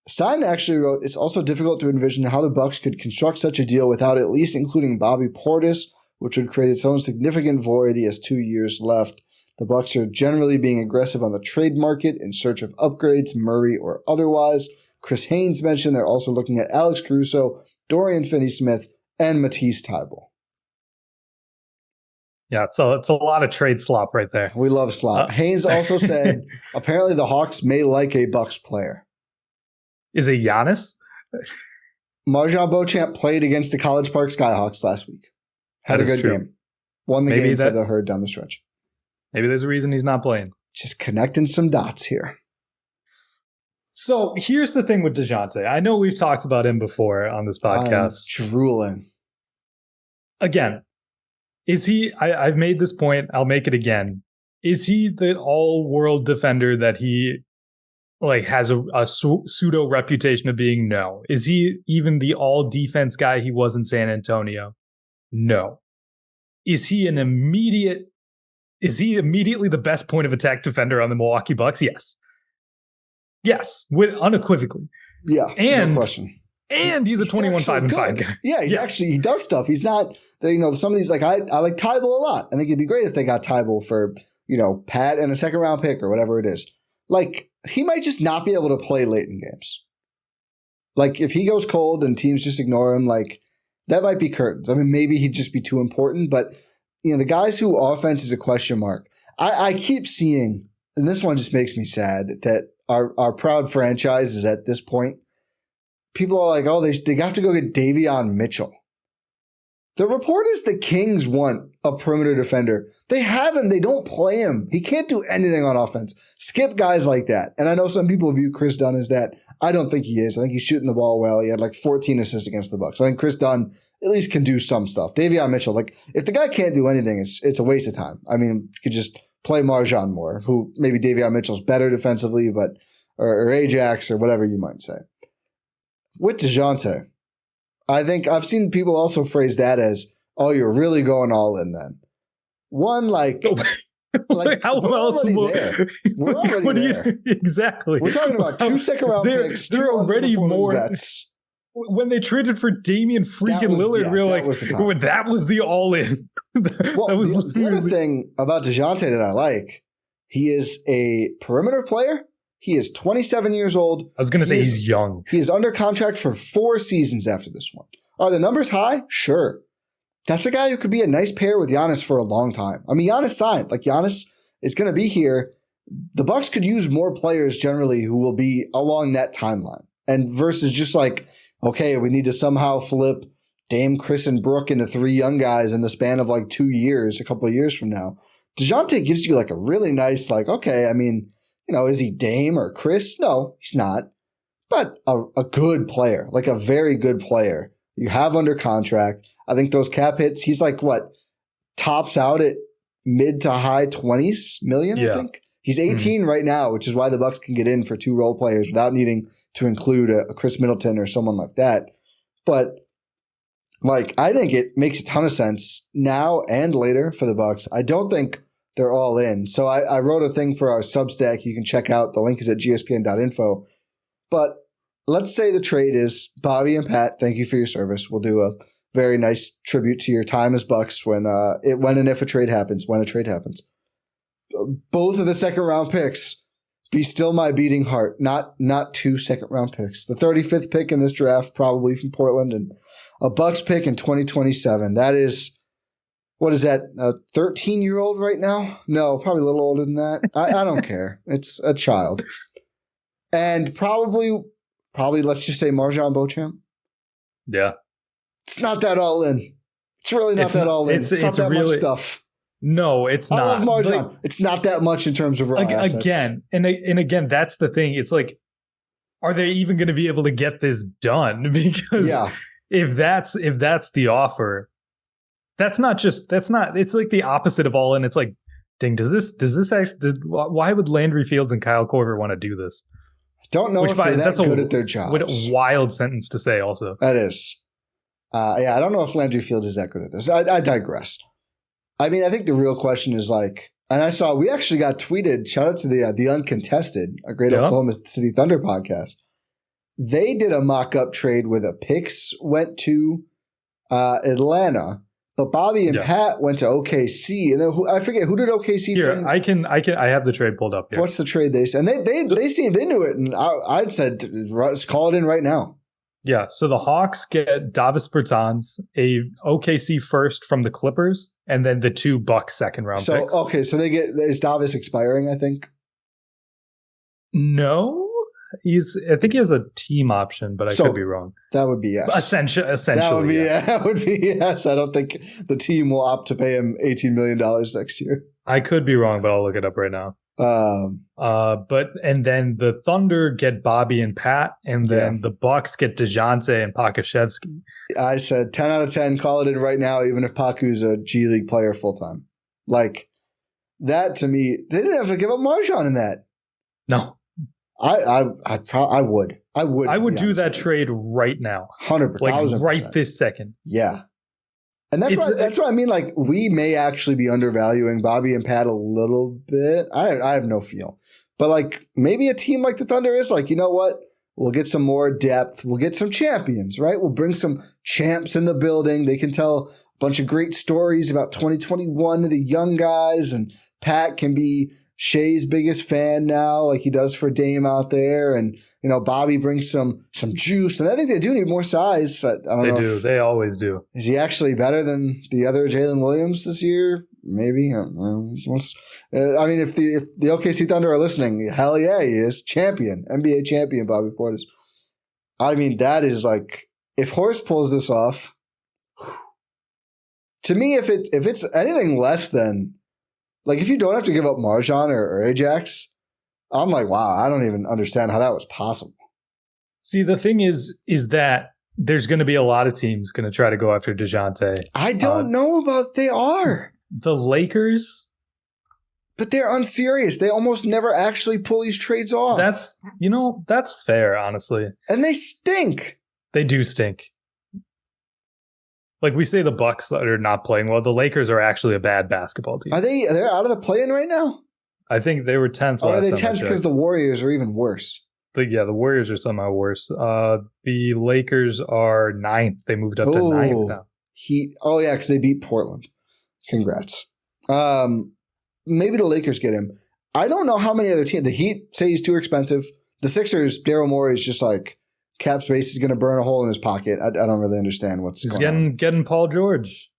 Stein actually wrote, it's also difficult to envision how the Bucks could construct such a deal without at least including Bobby Portis, which would create its own significant void. He has 2 years left. The Bucks are generally being aggressive on the trade market in search of upgrades, Murray or otherwise. Chris Haynes mentioned they're also looking at Alex Caruso, Dorian Finney-Smith, and Matisse Thybulle. Yeah, so it's a lot of trade slop right there. We love slop. Haynes also said apparently the Hawks may like a Bucks player. Is it Giannis? Marjon Beauchamp played against the College Park Skyhawks last week. Had a good game. Won the game for the Herd down the stretch. Maybe there's a reason he's not playing. Just connecting some dots here. So here's the thing with Dejounte. I know we've talked about him before on this podcast. I'm drooling. Again, is he, I've made this point, I'll make it again. Is he the all-world defender that he has a pseudo reputation of being? No. Is he even the all-defense guy he was in San Antonio? No. Is he immediately the best point of attack defender on the Milwaukee Bucks? Yes. Yes, unequivocally. Yeah, and, no question. And he's a 21-5-5 guy. Yeah, he does stuff. He's not, some of these, I like Thybulle a lot. I think it'd be great if they got Thybulle for, Pat and a second round pick or whatever it is. He might just not be able to play late in games. If he goes cold and teams just ignore him, that might be curtains. I mean, maybe he'd just be too important, but, the guys who offense is a question mark. I keep seeing, and this one just makes me sad, that our proud franchise is at this point. People are like, oh, they have to go get Davion Mitchell. The report is the Kings want a perimeter defender. They have him. They don't play him. He can't do anything on offense. Skip guys like that. And I know some people view Chris Dunn as that. I don't think he is. I think he's shooting the ball well. He had 14 assists against the Bucks. I think Chris Dunn at least can do some stuff. Davion Mitchell, if the guy can't do anything, it's a waste of time. I mean, you could just play Marjon more, who maybe Davion Mitchell's better defensively, or Ajax or whatever you might say. With Dejounte, I think I've seen people also phrase that as, oh, you're really going all in then. One, how else? We're already there. Exactly. We're talking about 2 second-round picks. They're already more vets. When they traded for Damian freaking Lillard, we were that was the all-in. The other thing about Dejounte that I like, he is a perimeter player. He is 27 years old. I was going to say he's young. He is under contract for 4 seasons after this one. Are the numbers high? Sure. That's a guy who could be a nice pair with Giannis for a long time. I mean, Giannis signed. Giannis is going to be here. The Bucks could use more players generally who will be along that timeline. And versus just okay, we need to somehow flip Dame, Chris, and Brooke into 3 young guys in the span of 2 years, a couple of years from now. Dejounte gives you a really nice, okay, I mean, is he Dame or Chris? No, he's not. But a good player, a very good player. You have under contract. I think those cap hits, he's tops out at mid to high 20s million, I think. He's 18 right now, which is why the Bucks can get in for 2 role players without needing to include a Chris Middleton or someone like that. But I think it makes a ton of sense now and later for the Bucks. I don't think they're all in. So I wrote a thing for our Substack. You can check out. The link is at gspn.info. But let's say the trade is Bobby and Pat, thank you for your service. We'll do a very nice tribute to your time as Bucks when and if a trade happens, when a trade happens. Both of the second round picks be still my beating heart. Not 2 second round picks. The 35th pick in this draft, probably from Portland, and a Bucks pick in 2027. That is, what is that, a 13-year-old right now? No, probably a little older than that. I don't care. It's a child. And probably let's just say Marjon Beauchamp. Yeah. It's not that all in. It's really not that all in. It's not that much stuff. No, it's not. I love Marjon. It's not that much in terms of raw assets. Again, that's the thing. It's are they even going to be able to get this done? Because if that's the offer, it's the opposite of all in. It's dang, does this actually, why would Landry Fields and Kyle Korver want to do this? Don't know if they're that good at their jobs. What a wild sentence to say also. That is. I don't know if Landry Fields is that good at this. I digress. I mean, I think the real question is and I saw, we actually got tweeted, shout out to the Uncontested, a great Oklahoma City Thunder podcast. They did a mock-up trade where the picks went to Atlanta But Bobby and Pat went to OKC, and then I forget who did OKC send. I have the trade pulled up here. What's the trade they sent? And they seemed into it, and I'd said let's call it in right now. Yeah, so the Hawks get Davis Bertans, a OKC first from the Clippers, and then the 2 Bucks second round picks. Okay, so is Davis expiring? I think. No. I think he has a team option, but I could be wrong. That would be yes. Essentially, that would be yes. I don't think the team will opt to pay him $18 million next year. I could be wrong, but I'll look it up right now. And then the Thunder get Bobby and Pat, and then the Bucks get Dejounte and Pakashevsky. I said 10 out of 10. Call it in right now, even if Paku's a G League player full time. Like that to me, they didn't have to give up MarJon in that. No. I would. I would do that trade right now. 100%. Like right this second. Yeah. And that's what I mean. Like, we may actually be undervaluing Bobby and Pat a little bit. I have no feel. But, like, maybe a team like the Thunder is like, you know what? We'll get some more depth. We'll get some champions, right? We'll bring some champs in the building. They can tell a bunch of great stories about 2021 to the young guys. And Pat can be Shea's biggest fan now, like he does for Dame out there, and Bobby brings some juice, and I think they do need more size. I don't know. They do. They always do. Is he actually better than the other Jalen Williams this year? Maybe. I don't know. If the OKC Thunder are listening, hell yeah, he is NBA champion, Bobby Portis. I mean, that is like, if Horst pulls this off, to me, if it's anything less than. Like, if you don't have to give up MarJon or Ajax, I'm like, wow, I don't even understand how that was possible. See, the thing is that there's going to be a lot of teams going to try to go after Dejounte. I don't know about they are. The Lakers. But they're unserious. They almost never actually pull these trades off. That's fair, honestly. And they stink. They do stink. Like we say, the Bucks are not playing well. The Lakers are actually a bad basketball team. Are they out of the play-in right now? I think they were 10th. Or are they 10th because the Warriors are even worse? The Warriors are somehow worse. The Lakers are 9th. They moved up to 9th now. Because they beat Portland. Congrats. Maybe the Lakers get him. I don't know how many other teams. The Heat say he's too expensive. The Sixers, Daryl Morey is just like, cap space is going to burn a hole in his pocket. I don't really understand what's going on. He's getting Paul George.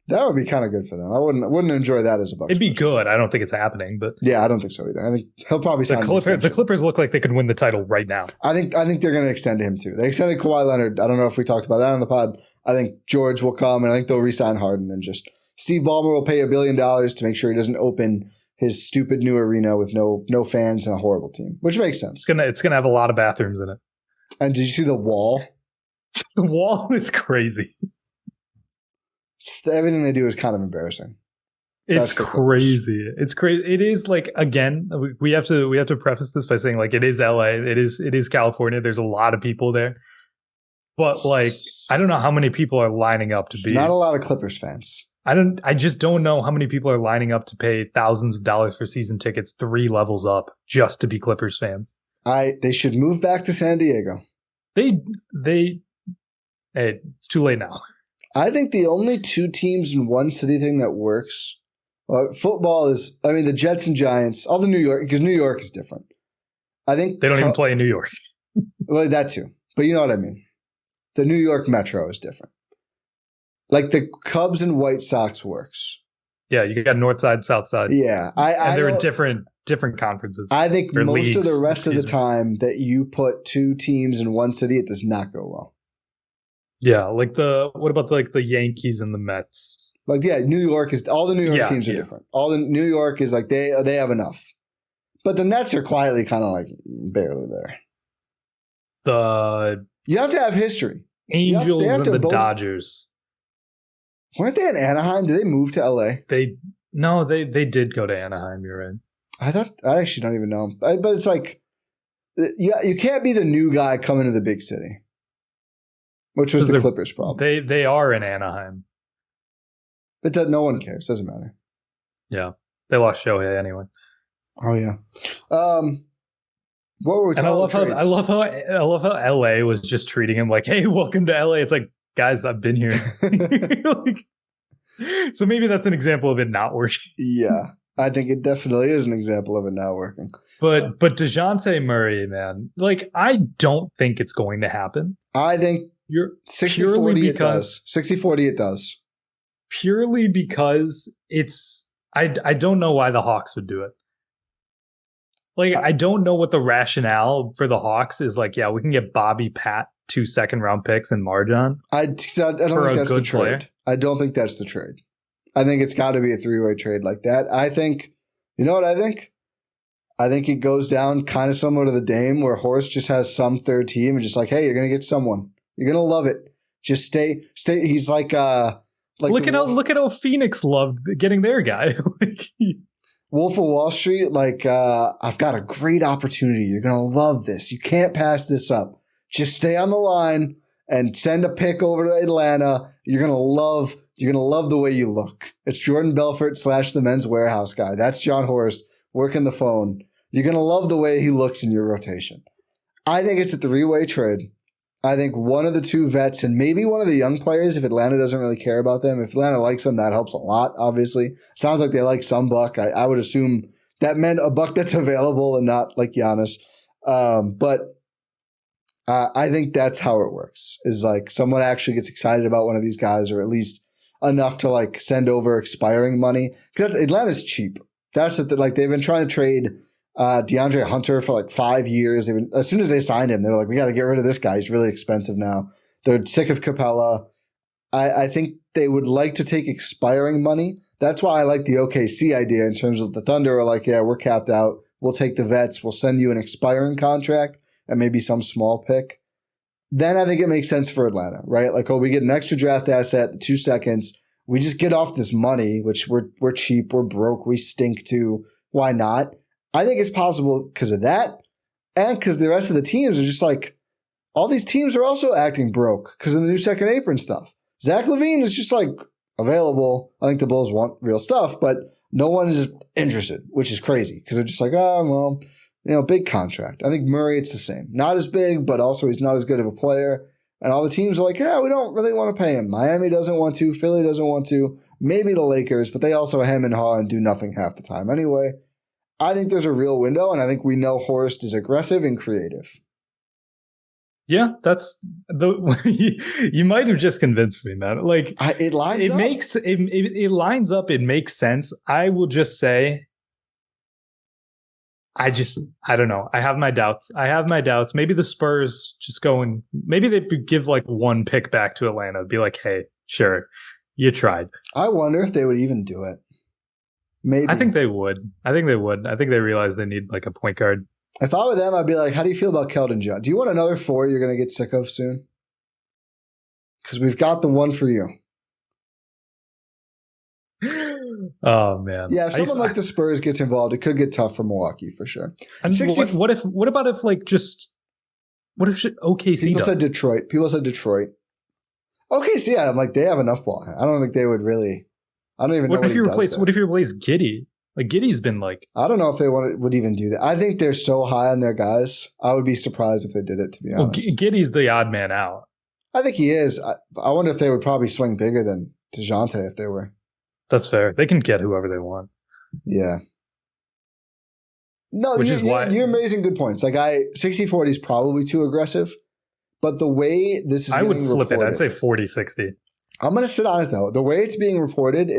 That would be kind of good for them. I wouldn't enjoy that as a Bucks. It'd be good. I don't think it's happening, but yeah, I don't think so either. I think he'll probably sign the Clippers look like they could win the title right now. I think they're going to extend him too. They extended Kawhi Leonard. I don't know if we talked about that on the pod. I think George will come, and I think they'll re-sign Harden, and just Steve Ballmer will pay $1 billion to make sure he doesn't open his stupid new arena with no fans and a horrible team, which makes sense. It's gonna have a lot of bathrooms in it. And did you see the wall? The wall is crazy. Everything they do is kind of embarrassing. It's crazy. It's crazy. It is like, again, we have to preface this by saying, like, it is LA. It is California. There's a lot of people there. But like, I don't know how many people are lining up to be. Not a lot of Clippers fans. I just don't know how many people are lining up to pay thousands of dollars for season tickets 3 levels up just to be Clippers fans. They should move back to San Diego. Hey, it's too late now. I think the only 2 teams in one city thing that works, football is, the Jets and Giants, all the New York, because New York is different. I think they don't even play in New York. Well, that too. But you know what I mean. The New York Metro is different. Like the Cubs and White Sox works. Yeah, you got North Side, South Side. Yeah. And they're in different conferences. I think most of the rest of the time that you put 2 teams in one city, it does not go well. Yeah, like what about like the Yankees and the Mets? Like, yeah, New York is, all the New York teams are different. All the New York is like, they have enough. But the Nets are quietly kind of like barely there. You have to have history. Angels and the Dodgers. Weren't they in Anaheim? Did they move to LA? They did go to Anaheim. You're right. I actually don't even know. But it's like, you can't be the new guy coming to the big city, which was the Clippers' problem. They are in Anaheim. But no one cares. Doesn't matter. Yeah. They lost Shohei anyway. Oh, yeah. What were we talking about? I love how LA was just treating him like, hey, welcome to LA. It's like, guys, I've been here. So maybe that's an example of it not working. Yeah, I think it definitely is an example of it not working. But Dejounte Murray, man, like I don't think it's going to happen. I think you're 60-40 it does. 60-40 it does. Purely because it's I don't know why the Hawks would do it. Like I don't know what the rationale for the Hawks is. Like, yeah, we can get Bobby Pat 2 second-round picks and Marjan. I don't think that's the trade. Player. I don't think that's the trade. I think it's got to be a 3-way trade like that. I think, you know what I think? I think it goes down kind of similar to the Dame where Horst just has some third team and just like, hey, you're going to get someone. You're going to love it. Just stay. He's like look at how Phoenix loved getting their guy. Wolf of Wall Street, I've got a great opportunity. You're going to love this. You can't pass this up. Just stay on the line and send a pick over to Atlanta. You're going to love the way you look. It's Jordan Belfort / the Men's Warehouse guy. That's John Horst working the phone. You're going to love the way he looks in your rotation. I think it's a 3-way trade. I think one of the 2 vets and maybe one of the young players, if Atlanta doesn't really care about them. If Atlanta likes them, that helps a lot, obviously. Sounds like they like some Buck. I would assume that meant a Buck that's available and not like Giannis. But I think that's how it works, is like someone actually gets excited about one of these guys or at least enough to like send over expiring money. Because Atlanta's cheap. That's it. Like they've been trying to trade DeAndre Hunter for like 5 years. As soon as they signed him, they're like, we got to get rid of this guy. He's really expensive now. They're sick of Capella. I think they would like to take expiring money. That's why I like the OKC idea in terms of the Thunder are like, yeah, we're capped out. We'll take the vets. We'll send you an expiring contract and maybe some small pick. Then I think it makes sense for Atlanta, right? Like, oh, we get an extra draft asset, the 2 seconds. We just get off this money, which we're cheap, we're broke, we stink too. Why not? I think it's possible because of that and because the rest of the teams are just like, all these teams are also acting broke because of the new second apron stuff. Zach LaVine is just like available. I think the Bulls want real stuff, but no one is interested, which is crazy because they're just like, oh, well, big contract. I think Murray, it's the same. Not as big, but also he's not as good of a player. And all the teams are like, yeah, we don't really want to pay him. Miami doesn't want to. Philly doesn't want to. Maybe the Lakers, but they also hem and haw and do nothing half the time anyway. I think there's a real window, and I think we know Horst is aggressive and creative. Yeah, that's you might have just convinced me, man. Like it lines up. It lines up. It makes sense. I will just say, I don't know. I have my doubts. Maybe the Spurs just go and maybe they give like 1 pick back to Atlanta. Be like, hey, sure, you tried. I wonder if they would even do it. Maybe. I think they would. I think they realize they need like a point guard. If I were them, I'd be like, how do you feel about Keldon Johnson? Do you want another 4 you're going to get sick of soon? Because we've got the one for you. Oh man! Yeah, if someone like the Spurs gets involved, it could get tough for Milwaukee for sure. And what about if OKC? People said Detroit. OKC, yeah, I'm like they have enough ball. I don't think they would really. I don't even know what he does. What if you replace Giddey? Like Giddy's been like. I don't know if they would even do that. I think they're so high on their guys. I would be surprised if they did it. To be honest, Giddy's the odd man out. I think he is. I wonder if they would probably swing bigger than Dejounte if they were. That's fair. They can get whoever they want. Yeah. No, you're raising good points. Like 60-40 is probably too aggressive, but the way this is I would flip reported, it. I'd say 40-60. I'm going to sit on it though. The way it's being reported,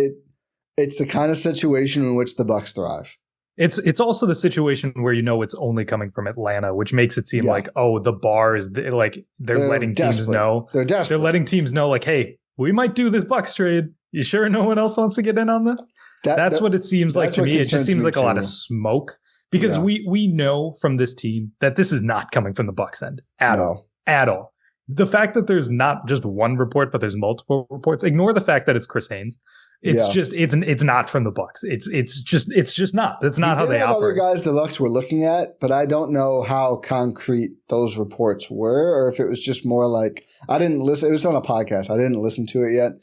it's the kind of situation in which the Bucks thrive. It's also the situation where it's only coming from Atlanta, which makes it seem like, oh, the bar is like they're letting desperate. Teams know. They're desperate. They're letting teams know like, hey, we might do this Bucks trade. You sure no one else wants to get in on this? That's what it seems like to me. It just seems like a lot of smoke because we know from this team that this is not coming from the Bucks end at all. The fact that there's not just one report, but there's multiple reports. Ignore the fact that it's Chris Haynes. It's just it's not from the Bucks. It's just not. That's not how they operate. Other guys the Bucks were looking at, but I don't know how concrete those reports were, or if it was just more like I didn't listen. It was on a podcast. I didn't listen to it yet.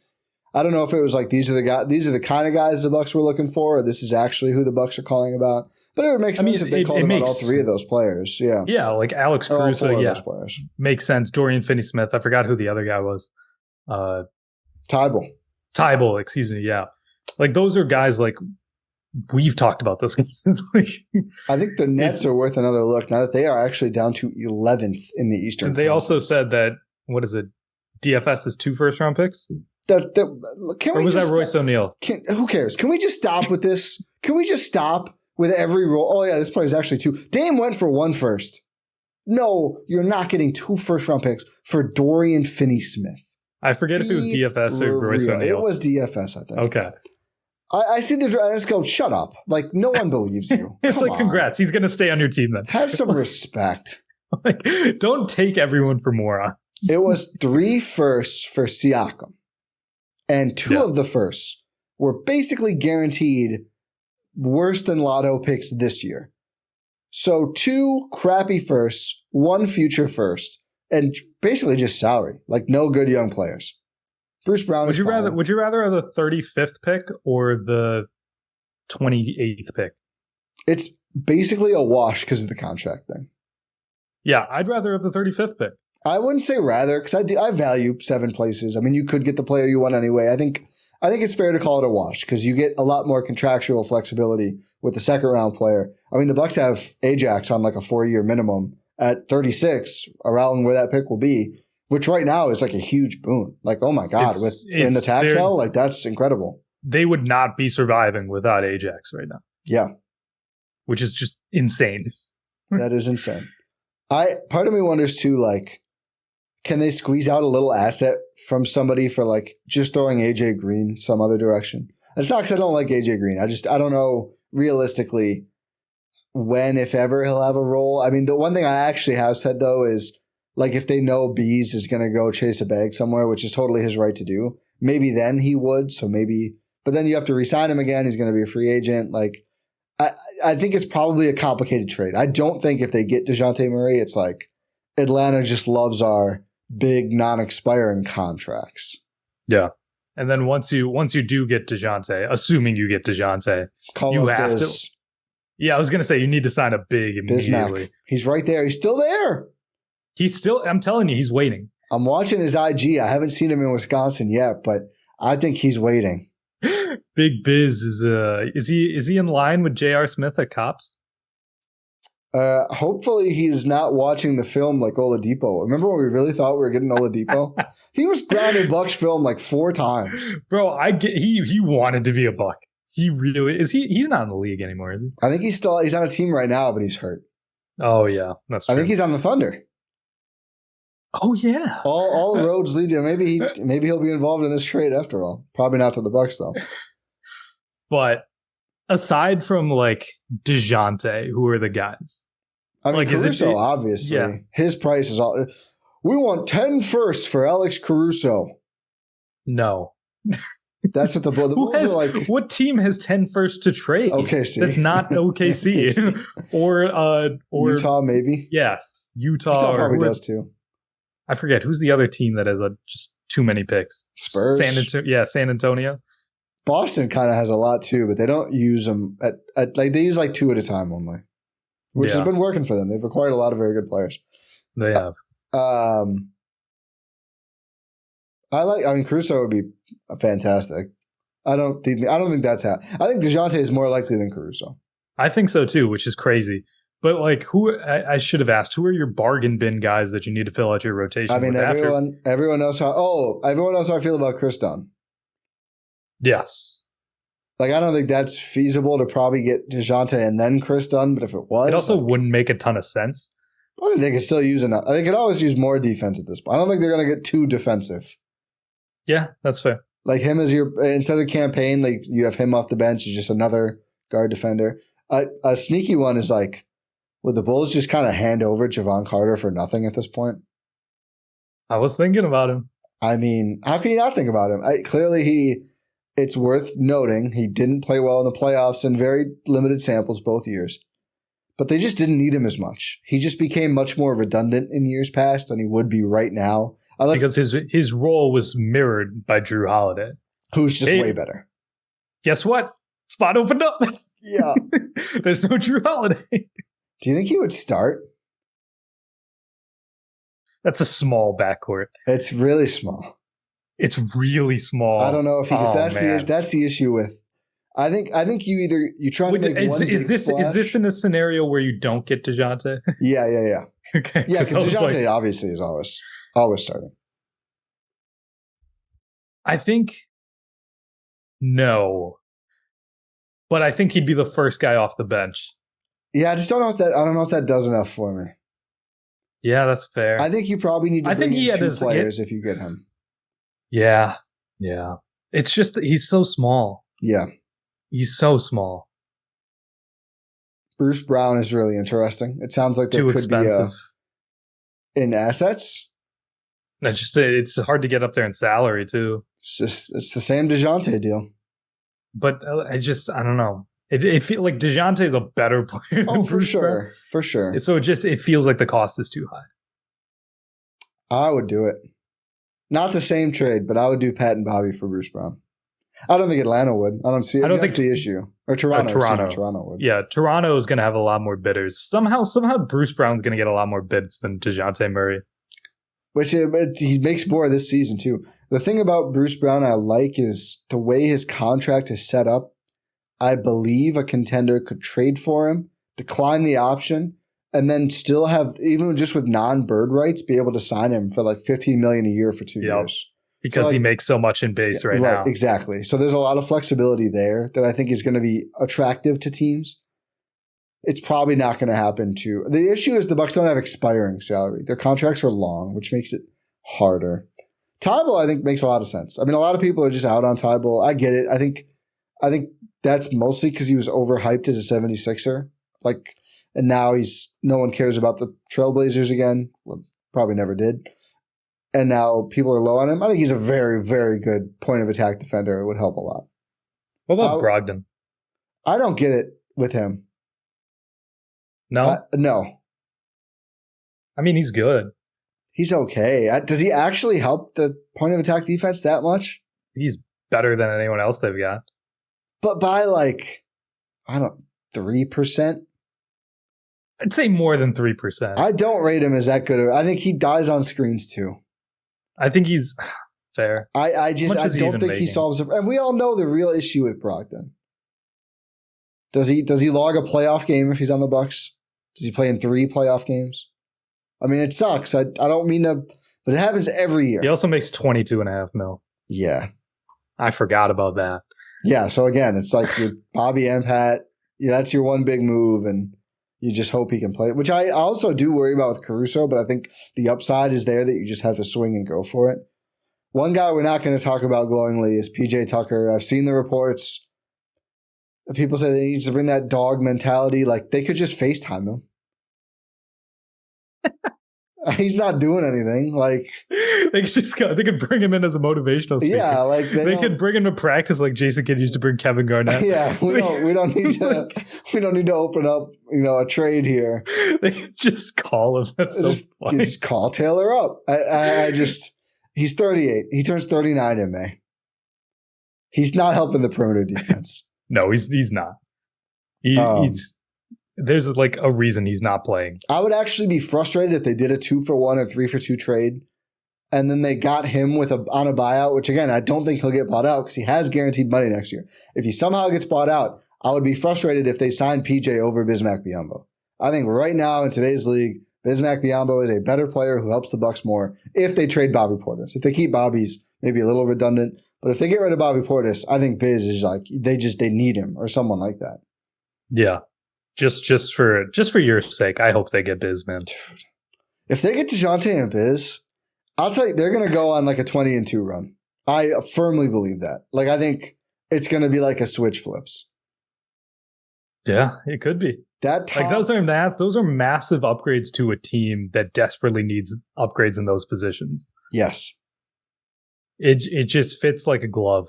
I don't know if it was like these are the kind of guys the Bucks were looking for, or this is actually who the Bucks are calling about. But it would make sense if they called about all 3 of those players. Yeah. Yeah, like Alex Caruso, those players. Makes sense. Dorian Finney-Smith. I forgot who the other guy was. Thybulle, excuse me. Yeah. Like those are guys like we've talked about those guys. I think the Nets are worth another look now that they are actually down to 11th in the Eastern. And they also said that, what is it? DFS is 2 first-round picks? Or was that Royce O'Neal? Who cares? Can we just stop with this? Can we just stop with every rule? Oh, yeah, this player's actually 2. Dame went for 1 first. No, you're not getting 2 first-round picks for Dorian Finney-Smith. I forget if it was DFS or Royce O'Neal. It was DFS, I think. Okay. I see this, I just go, shut up. Like, no one believes you. It's like, congrats. He's going to stay on your team then. Have some respect. Like, don't take everyone for morons. It was 3 firsts for Siakam. And 2 of the firsts were basically guaranteed worse than lotto picks this year. So 2 crappy firsts, 1 future first, and basically just salary. Like, no good young players. Bruce Brown would you rather have the 35th pick or the 28th pick? It's basically a wash because of the contract thing. Yeah, I'd rather have the 35th pick. I wouldn't say rather because I value 7 places. I mean, you could get the player you want anyway. I think it's fair to call it a wash because you get a lot more contractual flexibility with the second round player. I mean, the Bucks have Ajax on like a 4-year minimum at 36, around where that pick will be. Which right now is like a huge boon. Like, oh my God, in the tax hell, like that's incredible. They would not be surviving without Ajax right now. Yeah. Which is just insane. That is insane. Part of me wonders too, like, can they squeeze out a little asset from somebody for like just throwing AJ Green some other direction? It's not because I don't like AJ Green. I don't know realistically when, if ever, he'll have a role. I mean, the one thing I actually have said though is, like, if they know Bees is going to go chase a bag somewhere, which is totally his right to do, maybe then he would. So maybe, but then you have to re-sign him again. He's going to be a free agent. Like, I think it's probably a complicated trade. I don't think if they get Dejounte Murray, it's like Atlanta just loves our big non-expiring contracts. Yeah. And then once you do get Dejounte, assuming you get Dejounte, you have to. Yeah, I was going to say you need to sign a big immediately. Bismack. He's right there. He's still there. I'm telling you, he's waiting. I'm watching his IG. I haven't seen him in Wisconsin yet, but I think he's waiting. Big Biz is he in line with J.R. Smith at Cops? Hopefully he's not watching the film like Oladipo. Remember when we really thought we were getting Oladipo? He was grounded Bucks film like 4 times. Bro, he wanted to be a Buck. He really is. He's not in the league anymore, is he? I think he's on a team right now, but he's hurt. Oh yeah, that's true. I think he's on the Thunder. Oh yeah. All roads lead to maybe he'll be involved in this trade after all. Probably not to the Bucks though. But aside from like Dejounte, who are the guys? I mean, like, Caruso, obviously. Yeah. His price is all. We want 10 firsts for Alex Caruso. No. That's what the Bulls are like. What team has 10 firsts to trade? OKC. That's not OKC. or Utah, maybe. Yes, Utah probably does too. I forget who's the other team that has just too many picks. Spurs. San Antonio. Boston kind of has a lot too, but they don't use them at like they use like 2 at a time only, which has been working for them. They've acquired a lot of very good players. They have. I mean, Caruso would be fantastic. I don't think that's how. I think Dejounte is more likely than Caruso. I think so too, which is crazy. But like, I should have asked, who are your bargain bin guys that you need to fill out your rotation? I mean, everyone knows how I feel about Chris Dunn. Yes. Like, I don't think that's feasible to probably get Dejounte and then Chris Dunn, but if it was, it also wouldn't make a ton of sense. I think they could still use enough. They could always use more defense at this point. I don't think they're going to get too defensive. Yeah, that's fair. Like him as instead of campaign, like you have him off the bench as just another guard defender. A sneaky one is like, would the Bulls just kind of hand over Javon Carter for nothing at this point? I was thinking about him. I mean, how can you not think about him? It's worth noting he didn't play well in the playoffs in very limited samples both years. But they just didn't need him as much. He just became much more redundant in years past than he would be right now. Because his role was mirrored by Drew Holiday. Who's just way better. Guess what? Spot opened up. Yeah. There's no Drew Holiday. Do you think he would start? That's a small backcourt. It's really small. It's really small. I don't know if that's the issue with. I think you try to make one big splash. Is this in a scenario where you don't get Dejounte? Yeah. Okay. Yeah, because Dejounte obviously is always starting. I think no, but I think he'd be the first guy off the bench. Yeah, I don't know if that does enough for me. Yeah, that's fair. I think you probably need to bring in two players if you get him. Yeah. It's just that he's so small. Yeah. He's so small. Bruce Brown is really interesting. It sounds like there could be in assets. It's hard to get up there in salary too. It's the same Dejounte deal. But I don't know. It feels like Dejounte is a better player. Oh, for sure. For sure. So it feels like the cost is too high. I would do it. Not the same trade, but I would do Pat and Bobby for Bruce Brown. I don't think Atlanta would. I don't think that's the issue. Or Toronto. Toronto would. Yeah, Toronto is going to have a lot more bidders. Somehow Bruce Brown's going to get a lot more bids than Dejounte Murray. Which he makes more this season too. The thing about Bruce Brown I like is the way his contract is set up. I believe a contender could trade for him, decline the option, and then still have, even just with non-bird rights, be able to sign him for like $15 million a year for 2 years. Because he makes so much in base right now. Exactly. So there's a lot of flexibility there that I think is going to be attractive to teams. It's probably not going to happen to. The issue is the Bucks don't have expiring salary. Their contracts are long, which makes it harder. Thybulle, I think, makes a lot of sense. I mean, a lot of people are just out on Thybulle. I get it. I think that's mostly because he was overhyped as a 76er. And now no one cares about the Trailblazers again. Well, probably never did. And now people are low on him. I think he's a very, very good point of attack defender. It would help a lot. What about Brogdon? I don't get it with him. No? No. I mean, he's good. He's okay. Does he actually help the point of attack defense that much? He's better than anyone else they've got. But by 3%? I'd say more than 3%. I don't rate him as that good. I think he dies on screens too. I think he's fair. I don't think he solves it. And we all know the real issue with Brogdon. Does he log a playoff game if he's on the Bucks? Does he play in 3 playoff games? I mean, it sucks. I don't mean to, but it happens every year. He also makes $22.5 million. Yeah. I forgot about that. Yeah, so again, it's like your Bobby and Pat. Yeah, that's your one big move, and you just hope he can play it, which I also do worry about with Caruso, but I think the upside is there that you just have to swing and go for it. One guy we're not going to talk about glowingly is PJ Tucker. I've seen the reports. People say they need to bring that dog mentality. Like, they could just FaceTime him. He's not doing anything. Like, they could bring him in as a motivational speaker. Yeah, like they could bring him to practice like Jason Kidd used to bring Kevin Garnett. Yeah, we don't need to open up a trade here. They could just call him. That's so funny. Just call Taylor up. He's 38. He turns 39 in May. He's not helping the perimeter defense. No, he's not. There's a reason he's not playing. I would actually be frustrated if they did a 2-for-1 or 3-for-2 trade, and then they got him on a buyout, which again, I don't think he'll get bought out because he has guaranteed money next year. If he somehow gets bought out, I would be frustrated if they signed PJ over Bismack Biyombo. I think right now in today's league, Bismack Biyombo is a better player who helps the Bucks more if they trade Bobby Portis. If they keep Bobby's, maybe a little redundant, but if they get rid of Bobby Portis, I think Biz is they need him or someone like that. Yeah. Just for your sake, I hope they get Biz, man. Dude, if they get Dejounte and Biz, I'll tell you, they're going to go on like a 20-2 run. I firmly believe that. I think it's going to be like a switch flips. Yeah, it could be. Those are massive upgrades to a team that desperately needs upgrades in those positions. Yes. It just fits like a glove.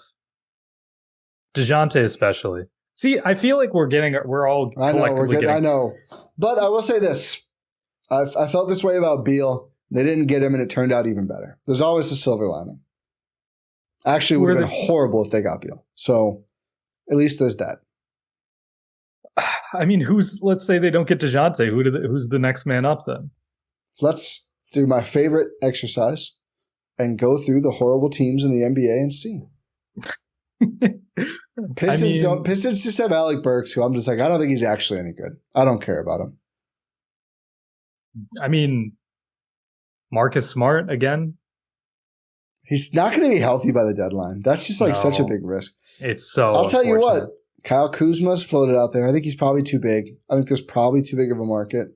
Dejounte especially. See, I feel like we're all collectively getting. I know. But I will say this. I felt this way about Beal. They didn't get him, and it turned out even better. There's always a silver lining. Actually, it would have been horrible if they got Beal. So at least there's that. I mean, let's say they don't get Dejounte. Who's the next man up then? Let's do my favorite exercise. and go through the horrible teams in the NBA and see. Pistons just have Alec Burks, who I'm just like, I don't think he's actually any good. I don't care about him. I mean, Marcus Smart again. He's not going to be healthy by the deadline. That's just like such a big risk. It's so. I'll tell you what, Kyle Kuzma's floated out there. I think he's probably too big. I think there's probably too big of a market.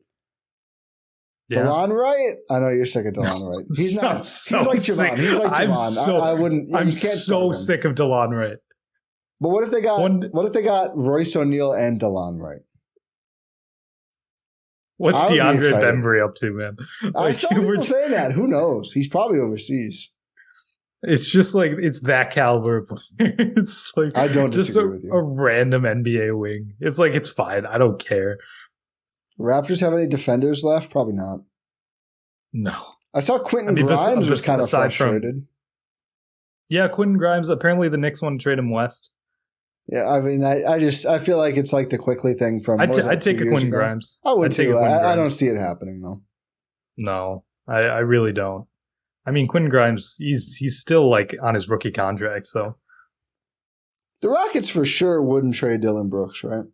Yeah. DeLon Wright? I know you're sick of DeLon Wright. He's not. He's like Javon. He's like Javon. I wouldn't. I'm so sick of DeLon Wright. But what if they got Royce O'Neal and DeLon Wright? What's DeAndre Bembry up to, man? I saw people saying that. Who knows? He's probably overseas. It's just like it's that caliber of player. It's like I don't disagree with you. A random NBA wing. It's like it's fine. I don't care. Raptors have any defenders left? Probably not. No. I saw Quentin Grimes was kind of frustrated. Yeah, Quentin Grimes. Apparently, the Knicks want to trade him west. Yeah, I mean, I feel like it's like the Quickly thing from. I'd take a Quentin Grimes. I would too. I don't see it happening though. No, I really don't. I mean, Quentin Grimes, he's still like on his rookie contract, so. The Rockets for sure wouldn't trade Dylan Brooks, right?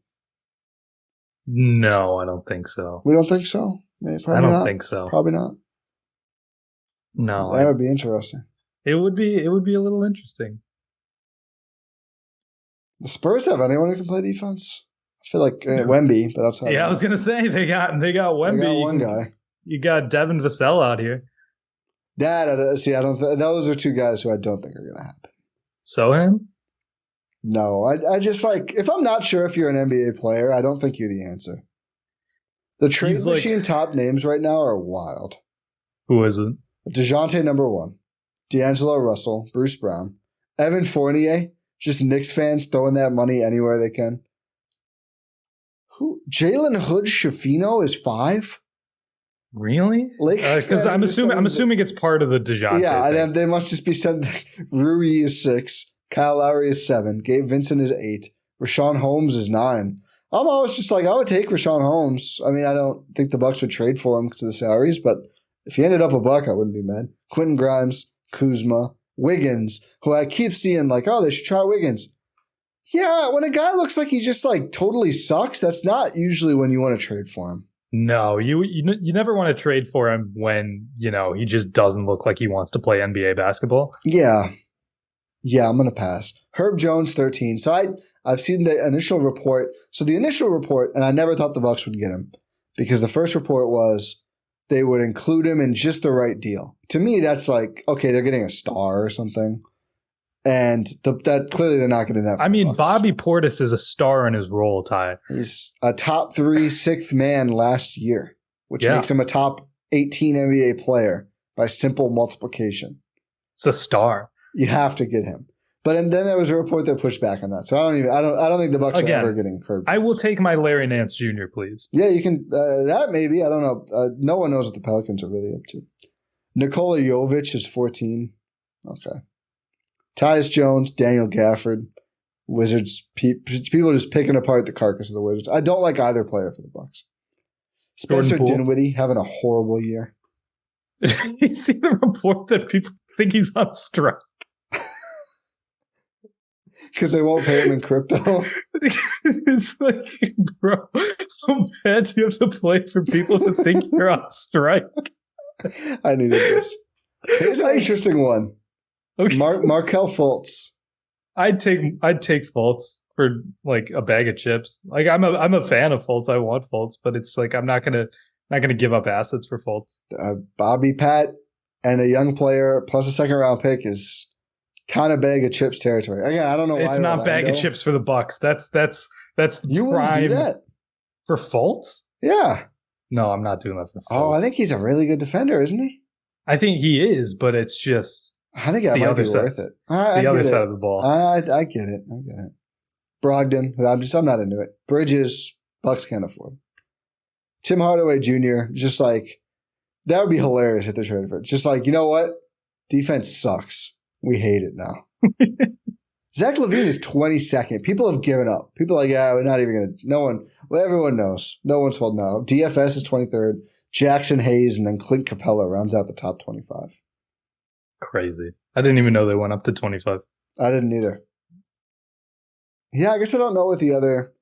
No, I don't think so. We don't think so? Maybe, I don't think so. Probably not. No. That would be interesting. It would be a little interesting. The Spurs have anyone who can play defense? I feel like Wemby, but outside. Yeah, I was gonna say they got Wemby. They got one guy. You got Devin Vassell out here. I don't. Those are two guys who I don't think are gonna happen. Sohan? No, I just like if I'm not sure if you're an NBA player, I don't think you're the answer. The trade machine top names right now are wild. Who is it? Dejounte number 1, D'Angelo Russell, Bruce Brown, Evan Fournier. Just Knicks fans throwing that money anywhere they can. Who? Jalen Hood-Schifino is 5? Really? Because I'm assuming it's part of the Dejounte. Yeah, thing. They must just be sending. Rui is 6. Kyle Lowry is 7. Gabe Vincent is 8. Rashawn Holmes is 9. I'm always just like, I would take Rashawn Holmes. I mean, I don't think the Bucks would trade for him because of the salaries, but if he ended up a Buck, I wouldn't be mad. Quentin Grimes, Kuzma, Wiggins, who I keep seeing like, oh, they should try Wiggins. Yeah, when a guy looks like he just like totally sucks, that's not usually when you want to trade for him. No, you never want to trade for him when, he just doesn't look like he wants to play NBA basketball. Yeah, I'm going to pass. Herb Jones, 13. So I've seen the initial report. So the initial report, and I never thought the Bucks would get him because the first report was they would include him in just the right deal. To me, that's like, okay, they're getting a star or something. And that clearly they're not getting that. I mean, Bobby Portis is a star in his role, Ty. He's a top 3 sixth man last year, which makes him a top 18 NBA player by simple multiplication. It's a star. You have to get him. But then there was a report that pushed back on that. So I don't think the Bucks are ever getting Herb. I will take my Larry Nance Jr., please. Yeah, you can. That maybe. I don't know. No one knows what the Pelicans are really up to. Nikola Jovic is 14. Okay. Tyus Jones, Daniel Gafford, Wizards. People are just picking apart the carcass of the Wizards. I don't like either player for the Bucks. Spencer Dinwiddie having a horrible year. You see the report that people think he's on strike? Because they won't pay him in crypto. It's like, bro, how bad do you have to play for people to think you're on strike? I needed this. Here's an interesting one. Okay. Markelle Fultz. I'd take Fultz for like a bag of chips. Like I'm a fan of Fultz. I want Fultz, but it's like I'm not gonna give up assets for Fultz. Bobby Pat and a young player plus a second round pick is kind of bag of chips territory. Again, I don't know why it's not bag of chips for the Bucks. That's you wouldn't do that for Fultz. Yeah. No, I'm not doing that for Fultz. Oh, I think he's a really good defender, isn't he? I think he is, but it's just. I think that might be worth it. It's the other side of the ball. I get it. Brogdon, I'm not into it. Bridges, Bucks can't afford. Tim Hardaway Jr., just like, that would be hilarious if they traded for it. Just like, you know what? Defense sucks. We hate it now. Zach LaVine is 22nd. People have given up. People are like, yeah, we're not even going to. Everyone knows. No one's holding out. DFS is 23rd. Jackson Hayes and then Clint Capella rounds out the top 25. Crazy. I didn't even know they went up to 25. I didn't either. Yeah, I guess I don't know what the other,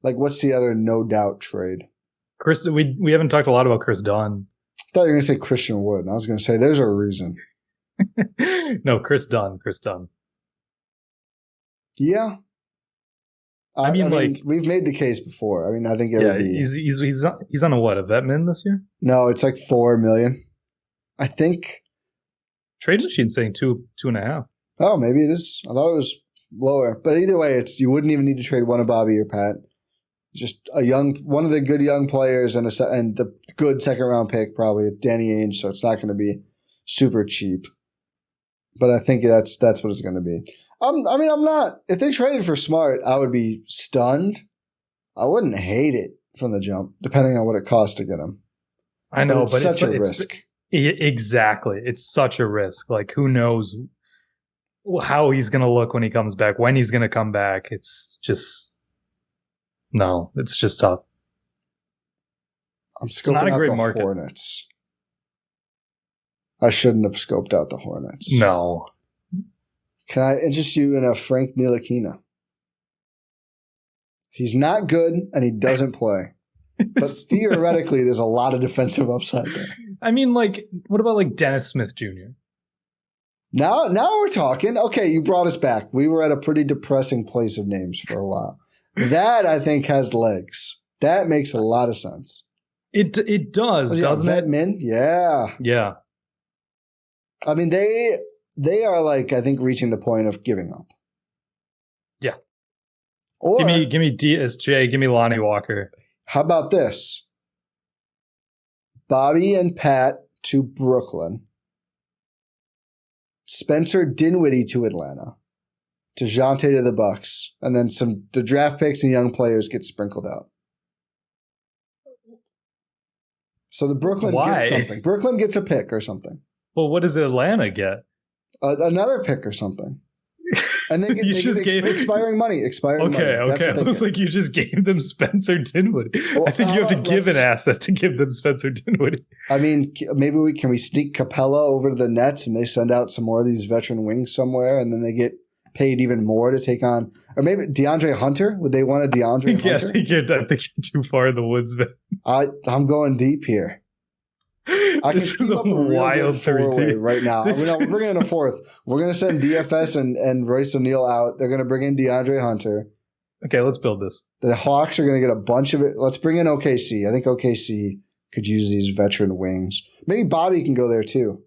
like, what's the other no doubt trade? Chris, we haven't talked a lot about Chris Dunn. I thought you were going to say Christian Wood. And I was going to say there's a reason. No, Chris Dunn. Yeah. I mean, we've made the case before. I mean, I think he's on a vet min this year? No, it's like $4 million. I think Trade Machine saying 2.5. Oh, maybe it is. I thought it was lower, but either way, you wouldn't even need to trade one of Bobby or Pat. Just one of the good young players and the good second round pick, probably Danny Ainge. So it's not going to be super cheap, but I think that's what it's going to be. I'm not. If they traded for Smart, I would be stunned. I wouldn't hate it from the jump, depending on what it costs to get him. I know, but it's such a risk. Exactly, it's such a risk. Like, who knows how he's going to look when he comes back? When he's going to come back? It's just tough. I'm scoping out the market. Hornets. I shouldn't have scoped out the Hornets. No. Can I interest you in a Frank Ntilikina? He's not good and he doesn't play. But theoretically, there's a lot of defensive upside there. I mean, what about Dennis Smith Jr.? Now we're talking. Okay, you brought us back. We were at a pretty depressing place of names for a while. That, I think, has legs. That makes a lot of sense. It does, doesn't it? Min? Yeah. Yeah. I mean, they are I think reaching the point of giving up. Yeah. Or give me DSJ, give me Lonnie Walker. How about this? Bobby and Pat to Brooklyn. Spencer Dinwiddie to Atlanta. Dejounte to the Bucks. And then the draft picks and young players get sprinkled out. So the Brooklyn gets something. Brooklyn gets a pick or something. Well, what does Atlanta get? Another pick or something. And they get expiring money. Okay. I was like, you just gave them Spencer Dinwiddie. Well, I think you have to give an asset to give them Spencer Dinwiddie. I mean, maybe we sneak Capella over to the Nets and they send out some more of these veteran wings somewhere, and then they get paid even more to take on, or maybe DeAndre Hunter. Would they want a DeAndre Hunter? I think you're too far in the woods, man. I'm going deep here. This is a wild 3-2 right now. We're bringing in a fourth. We're going to send DFS and Royce O'Neal out. They're going to bring in DeAndre Hunter. Okay, let's build this. The Hawks are going to get a bunch of it. Let's bring in OKC. I think OKC could use these veteran wings. Maybe Bobby can go there too.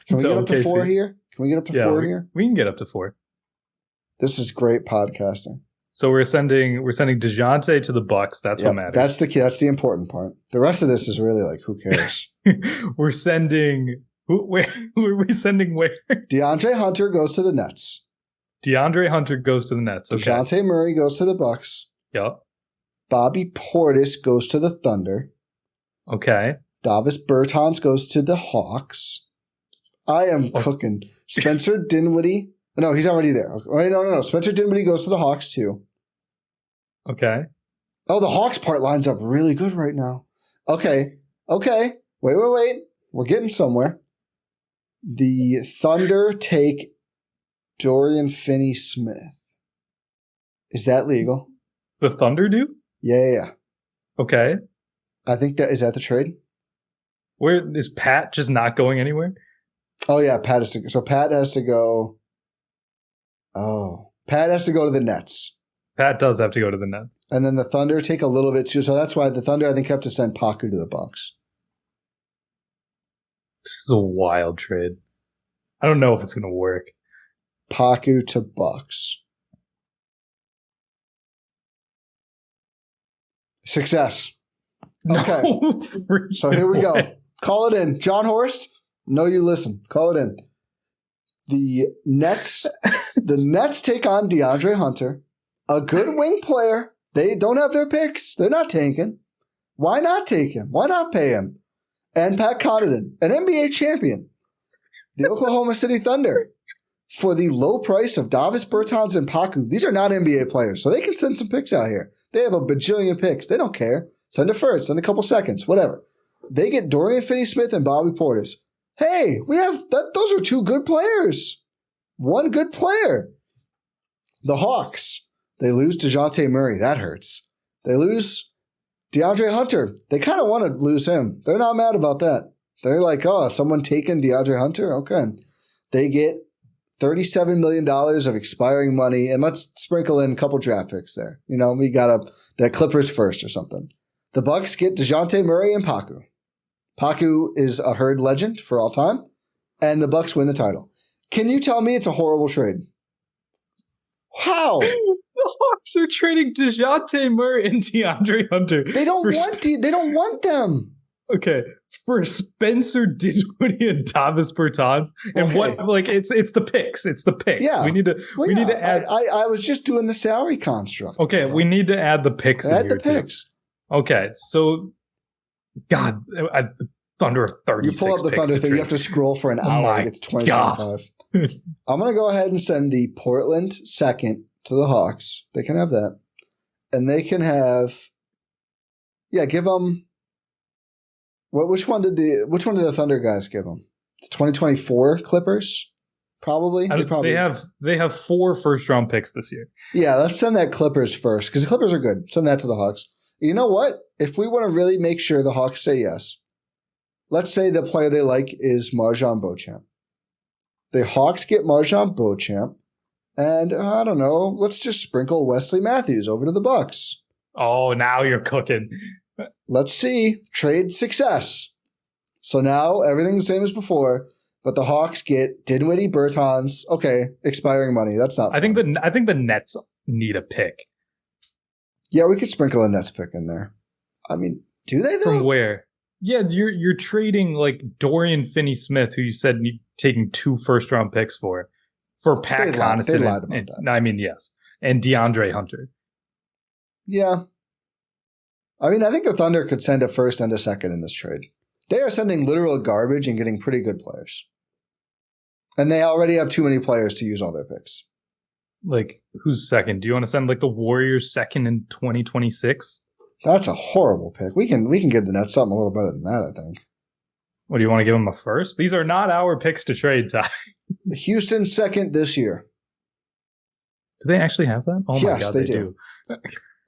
Can we get up to 4 here? Can we get up to 4 here? We can get up to 4. This is great podcasting. So we're sending Dejounte to the Bucks. That's what matters. That's the important part. The rest of this is really who cares? We're sending where are we sending where? DeAndre Hunter goes to the Nets. DeAndre Hunter goes to the Nets. Okay. Dejounte Murray goes to the Bucks. Yep. Bobby Portis goes to the Thunder. Okay. Davis Bertans goes to the Hawks. I am cooking. Spencer Dinwiddie. No, he's already there. No. Spencer Dinwiddie goes to the Hawks too. Okay. Oh, the Hawks part lines up really good right now. Okay. Wait. We're getting somewhere. The Thunder take Dorian Finney-Smith. Is that legal? The Thunder do? Yeah. Okay. I think is that the trade? Where is Pat just not going anywhere? Oh yeah, Pat has to go. So Pat has to go. Oh, Pat has to go to the Nets. Pat does have to go to the Nets. And then the Thunder take a little bit too. So that's why the Thunder, I think, have to send Paku to the Bucks. This is a wild trade. I don't know if it's going to work. Paku to Bucks. Success. Okay. No, so here we go. Call it in. John Horst, know you listen. Call it in. The Nets take on DeAndre Hunter, a good wing player. They don't have their picks. They're not tanking. Why not take him? Why not pay him? And Pat Connaughton, an NBA champion, the Oklahoma City Thunder, for the low price of Davis Bertans and Paku. These are not NBA players, so they can send some picks out here. They have a bajillion picks. They don't care. Send a first, send a couple seconds, whatever. They get Dorian Finney-Smith and Bobby Portis. Hey, we have that. Those are two good players. One good player. The Hawks, they lose Dejounte Murray. That hurts. They lose DeAndre Hunter. They kind of want to lose him. They're not mad about that. They're like, oh, someone taking DeAndre Hunter? Okay. They get $37 million of expiring money, and let's sprinkle in a couple draft picks there. We got the Clippers first or something. The Bucks get Dejounte Murray and Paku. Paku is a Herd legend for all time, and the Bucks win the title. Can you tell me it's a horrible trade? How? The Hawks are trading Dejounte Murray and DeAndre Hunter. They don't want them. Okay, for Spencer Dinwiddie and Thomas Bertans, and it's the picks. It's the picks. Yeah, we need to add. I was just doing the salary construct. Okay, we need to add the picks. Add the picks. Too. Okay, so God, Thunder 36. You pull up the Thunder thing. You have to scroll for an hour. It's 2025. I'm going to go ahead and send the Portland second to the Hawks. They can have that. And they can have, give them, which one did the Thunder guys give them? It's 2024 Clippers? Probably. They have 4 first-round picks this year. Yeah, let's send that Clippers first, because the Clippers are good. Send that to the Hawks. You know what? If we want to really make sure the Hawks say yes, let's say the player they like is MarJon Beauchamp. The Hawks get MarJon Beauchamp, and I don't know, let's just sprinkle Wesley Matthews over to the Bucks. Oh, now you're cooking. Let's see. Trade success. So now everything's the same as before, but the Hawks get Dinwiddie, Bertans. Okay, expiring money. That's not fun. I think the Nets need a pick. Yeah, we could sprinkle a Nets pick in there. I mean, do they though? From where? Yeah, you're trading like Dorian Finney-Smith, who you said you're taking 2 first-round picks for Pat Connaughton. They lied about that. I mean, yes. And DeAndre Hunter. Yeah. I mean, I think the Thunder could send a first and a second in this trade. They are sending literal garbage and getting pretty good players. And they already have too many players to use all their picks. Like, who's second? Do you want to send like the Warriors second in 2026? That's a horrible pick. We can give the Nets something a little better than that, I think. What, do you want to give them a first? These are not our picks to trade, Ty. Houston second this year. Do they actually have that? Oh my yes, God, they do.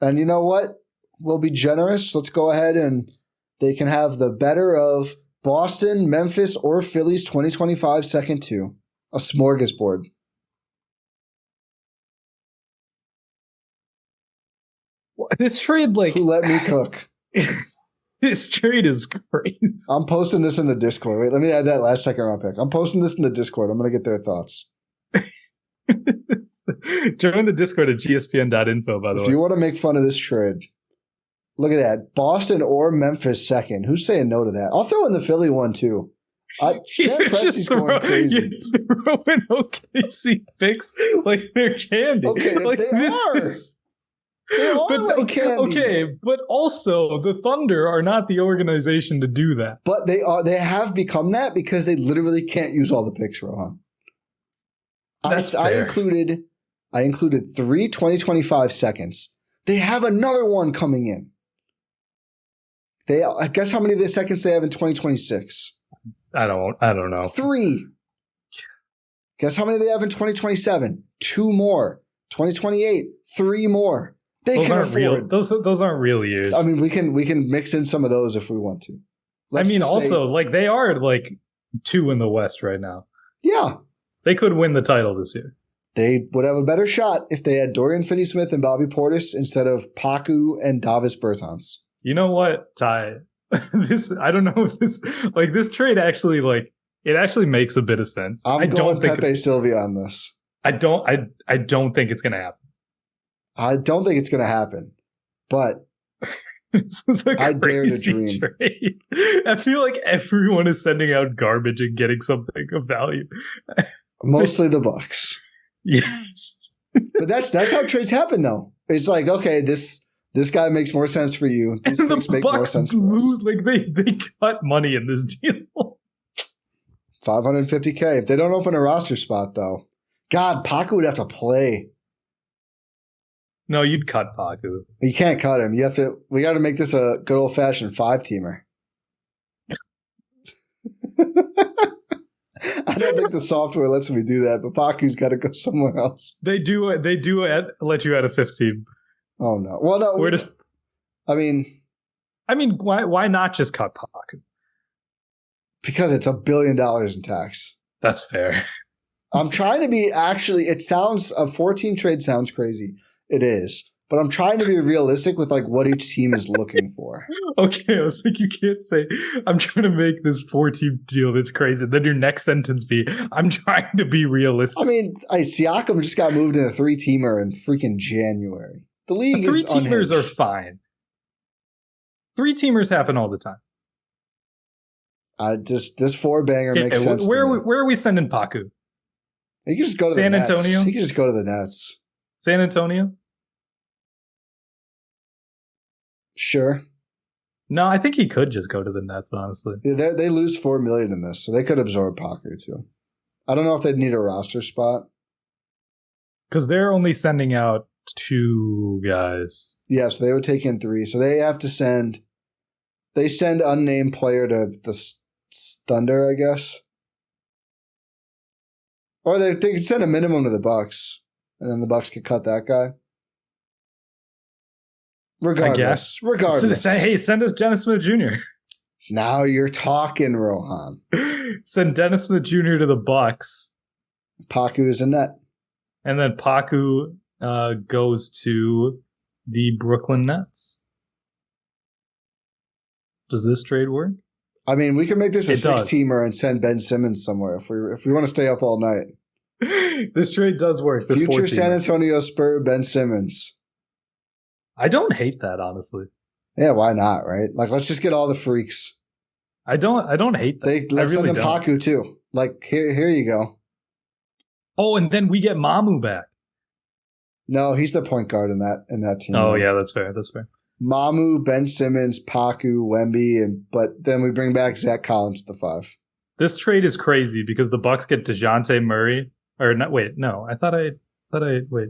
And you know what? We'll be generous. Let's go ahead and they can have the better of Boston, Memphis, or Philly's 2025 second too. A smorgasbord. This trade, like... Who let me cook? This trade is crazy. I'm posting this in the Discord. Wait, let me add that last second round pick. I'm posting this in the Discord. I'm going to get their thoughts. Join the Discord at gspn.info, by the way. If you want to make fun of this trade, look at that. Boston or Memphis second. Who's saying no to that? I'll throw in the Philly one, too. Sam Presti's going crazy. You're throwing OKC picks like they're candy. Okay, like, they are. They are like candy. Okay, but also the Thunder are not the organization to do that. But they are. They have become that because they literally can't use all the picks, Rohan. That's fair. I included 3 2025 seconds. They have another one coming in. I guess how many of the seconds they have in 2026? I don't know. 3. Guess how many they have in 2027? 2 more. 2028, 3 more. Those can afford. Those aren't real years. I mean, we can mix in some of those if we want to. Like they are like 2 in the West right now. Yeah. They could win the title this year. They would have a better shot if they had Dorian Finney-Smith and Bobby Portis instead of Paku and Davis Bertans. You know what, Ty? I don't know if this trade actually it actually makes a bit of sense. I don't think Pepe Sylvia on this. I don't think it's gonna happen. I don't think it's gonna happen. But this is I dare to dream. Trade. I feel like everyone is sending out garbage and getting something of value. Mostly the Bucks. Yes. But that's how trades happen though. It's like, okay, this guy makes more sense for you. These picks make more sense for us. Like they cut money in this deal. $550K. If they don't open a roster spot though. God, Paku would have to play. No, you'd cut Paku. You can't cut him. We got to make this a good old fashioned 5-teamer. I don't think the software lets me do that, but Paku's got to go somewhere else. They do let you add a 15. Oh no. Well, no. I mean, why not just cut Paku? Because it's $1 billion in tax. That's fair. I'm trying to be it sounds, a 14 trade sounds crazy. It is. But I'm trying to be realistic with like what each team is looking for. Okay, I was like, you can't say, I'm trying to make this 4-team deal that's crazy. Then your next sentence be, I'm trying to be realistic. I mean, Siakam just got moved in a 3-teamer in freaking January. The league is unhinged. 3-teamers are fine. 3-teamers happen all the time. This 4-banger makes sense. Where are we sending Paku? He can just go to San the Nets. Antonio? He can just go to the Nets. San Antonio? Sure. No, I think he could just go to the Nets, honestly. Yeah, they lose $4 million in this, so they could absorb Paku too. I don't know if they'd need a roster spot. Because they're only sending out 2 guys. Yeah, so they would take in 3. So they have to send unnamed player to the Thunder, I guess. Or they could send a minimum to the Bucks, and then the Bucks could cut that guy. Regardless. Hey, send us Dennis Smith Jr. Now you're talking, Rohan. Send Dennis Smith Jr. to the Bucks. Paku is a net. And then Paku goes to the Brooklyn Nets. Does this trade work? I mean, we can make this a 6-teamer and send Ben Simmons somewhere if we want to stay up all night. This trade does work. This Future San Antonio Spur Ben Simmons. I don't hate that, honestly. Yeah, why not, right? Like, let's just get all the freaks. I don't hate that. Let's send them Paku too. Like, here you go. Oh, and then we get Mamu back. No, he's the point guard in that team. Oh, yeah, that's fair. Mamu, Ben Simmons, Paku, Wemby, but then we bring back Zach Collins at the 5. This trade is crazy because the Bucks get Dejounte Murray. Or not, wait, no. Wait.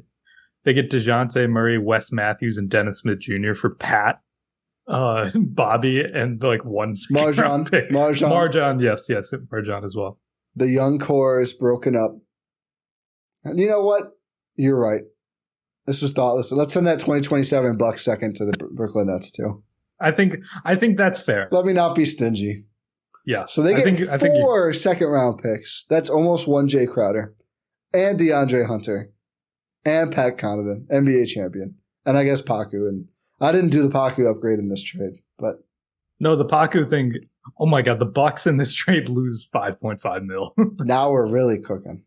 They get Dejounte Murray, Wes Matthews, and Dennis Smith Jr. for Pat, Bobby, and like 1 second pick. Marjan, yes, Marjan as well. The young core is broken up. And you know what? You're right. This was thoughtless. Let's send that 2027 Bucks second to the Brooklyn Nets too. I think that's fair. Let me not be stingy. Yeah. So they get 4 second-round picks. That's almost 1 Jay Crowder and DeAndre Hunter. And Pat Connaughton, NBA champion. And I guess Paku. And I didn't do the Paku upgrade in this trade, but. No, the Paku thing. Oh my God, the Bucks in this trade lose $5.5 million. Now we're really cooking.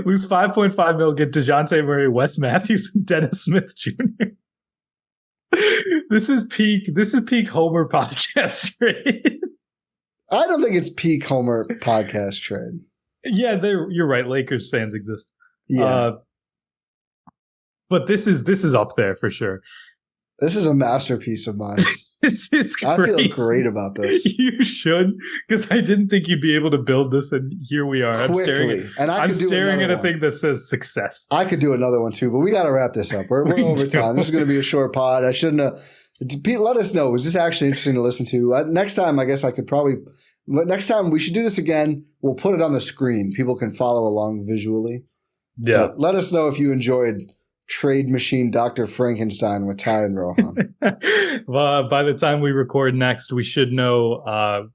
Lose $5.5 million, get Dejounte Murray, Wes Matthews, and Dennis Smith Jr. This is peak Homer podcast trade. I don't think it's peak Homer podcast trade. Yeah, you're right. Lakers fans exist. Yeah. But this is up there for sure. This is a masterpiece of mine. This is crazy. I feel great about this. You should, because I didn't think you'd be able to build this, and here we are. Quickly. I'm staring at a thing that says success. I could do another one too, but we got to wrap this up. We're over time. This is going to be a short pod. I shouldn't have. Pete, let us know. Was this actually interesting to listen to? Next time, I guess I could probably. Next time, we should do this again. We'll put it on the screen. People can follow along visually. Yeah. But let us know if you enjoyed Trade Machine Dr. Frankenstein with Ti and Rohan. Well, by the time we record next, we should know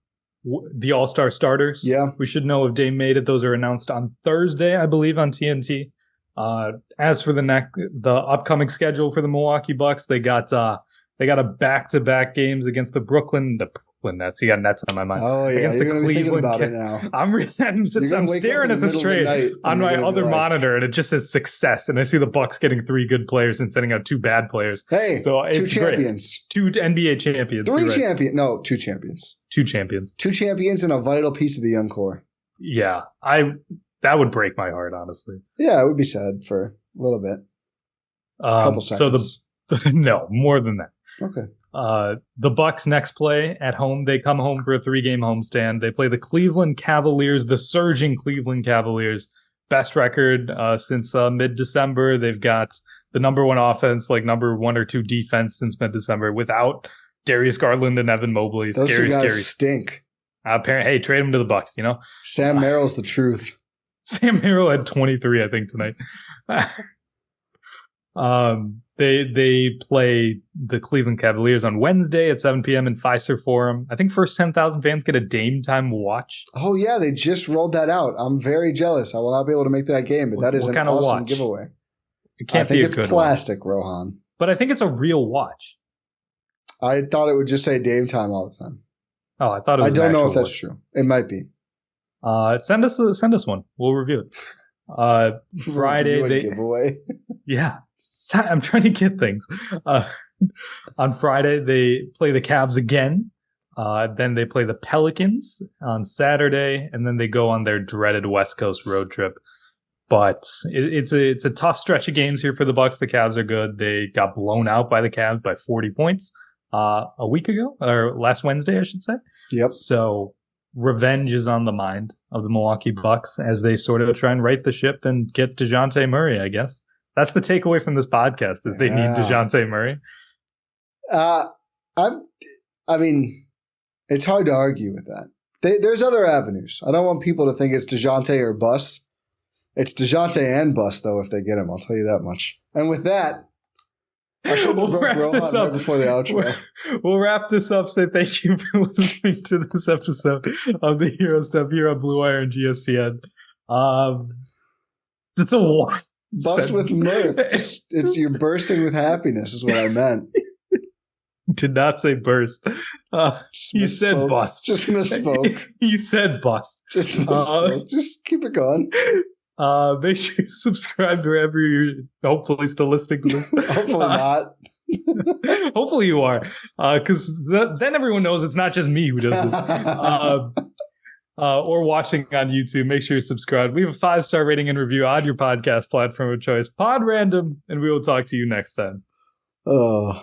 the All-Star starters. Yeah. We should know if Dame made it. Those are announced on Thursday, I believe, on TNT. As for the upcoming schedule for the Milwaukee Bucks, they got a back-to-back games against the Brooklyn Nets. You got Nets on my mind. Oh yeah, against you're the Cleveland about it now. I'm staring at this trade on my other monitor, and it just says success. And I see the Bucks getting 3 good players and sending out 2 bad players. Hey, so it's 2 champions, great. 2 NBA champions, 3 champions. No, 2 champions. 2 champions. 2 champions and a vital piece of the young core. Yeah, that would break my heart, honestly. Yeah, it would be sad for a little bit. A couple seconds. So no, more than that. Okay. The Bucks next play at home. They come home for a 3-game homestand. They play the Cleveland Cavaliers, the surging Cleveland Cavaliers. Best record since mid-December. They've got the number 1 offense, like number 1 or 2 defense since mid-December without Darius Garland and Evan Mobley. Those 2 guys stink. Apparently, hey, trade him to the Bucks. Sam Merrill's the truth. Sam Merrill had 23, I think, tonight. They play the Cleveland Cavaliers on Wednesday at 7 p.m. in Fiserv Forum. I think first 10,000 fans get a Dame time watch. Oh, yeah, they just rolled that out. I'm very jealous. I will not be able to make that game, but that is an awesome giveaway. It can't be a good it's plastic, one. Rohan. But I think it's a real watch. I thought it would just say Dame time all the time. Oh, I thought it was I don't know if that's true. It might be. Send us one. We'll review it. Friday giveaway. Yeah. I'm trying to get things. On Friday, they play the Cavs again. Then they play the Pelicans on Saturday, and then they go on their dreaded West Coast road trip. But it's a tough stretch of games here for the Bucks. The Cavs are good. They got blown out by the Cavs by 40 points a week ago, or last Wednesday, I should say. Yep. So revenge is on the mind of the Milwaukee Bucks as they sort of try and right the ship and get Dejounte Murray, I guess. That's the takeaway from this podcast is they need Dejounte Murray. I mean, it's hard to argue with that. There's other avenues. I don't want people to think it's Dejounte or bust. It's Dejounte and bust, though, if they get him. I'll tell you that much. And with that, I should have broke Rohan right before the outro. We'll wrap this up. Say thank you for listening to this episode of the Gyro Step here on Blue Wire and GSPN. It's a war. Bust with mirth. You're bursting with happiness is what I meant. Did not say burst. You said bust. Just misspoke. You said bust. Just misspoke. Just keep it going. Make sure you subscribe wherever you're hopefully still listening to this. Hopefully not. Hopefully you are. Because then everyone knows it's not just me who does this. Or watching on YouTube. Make sure you subscribe. Leave a 5-star rating and review on your podcast platform of choice. Pod Random, and we will talk to you next time. Oh.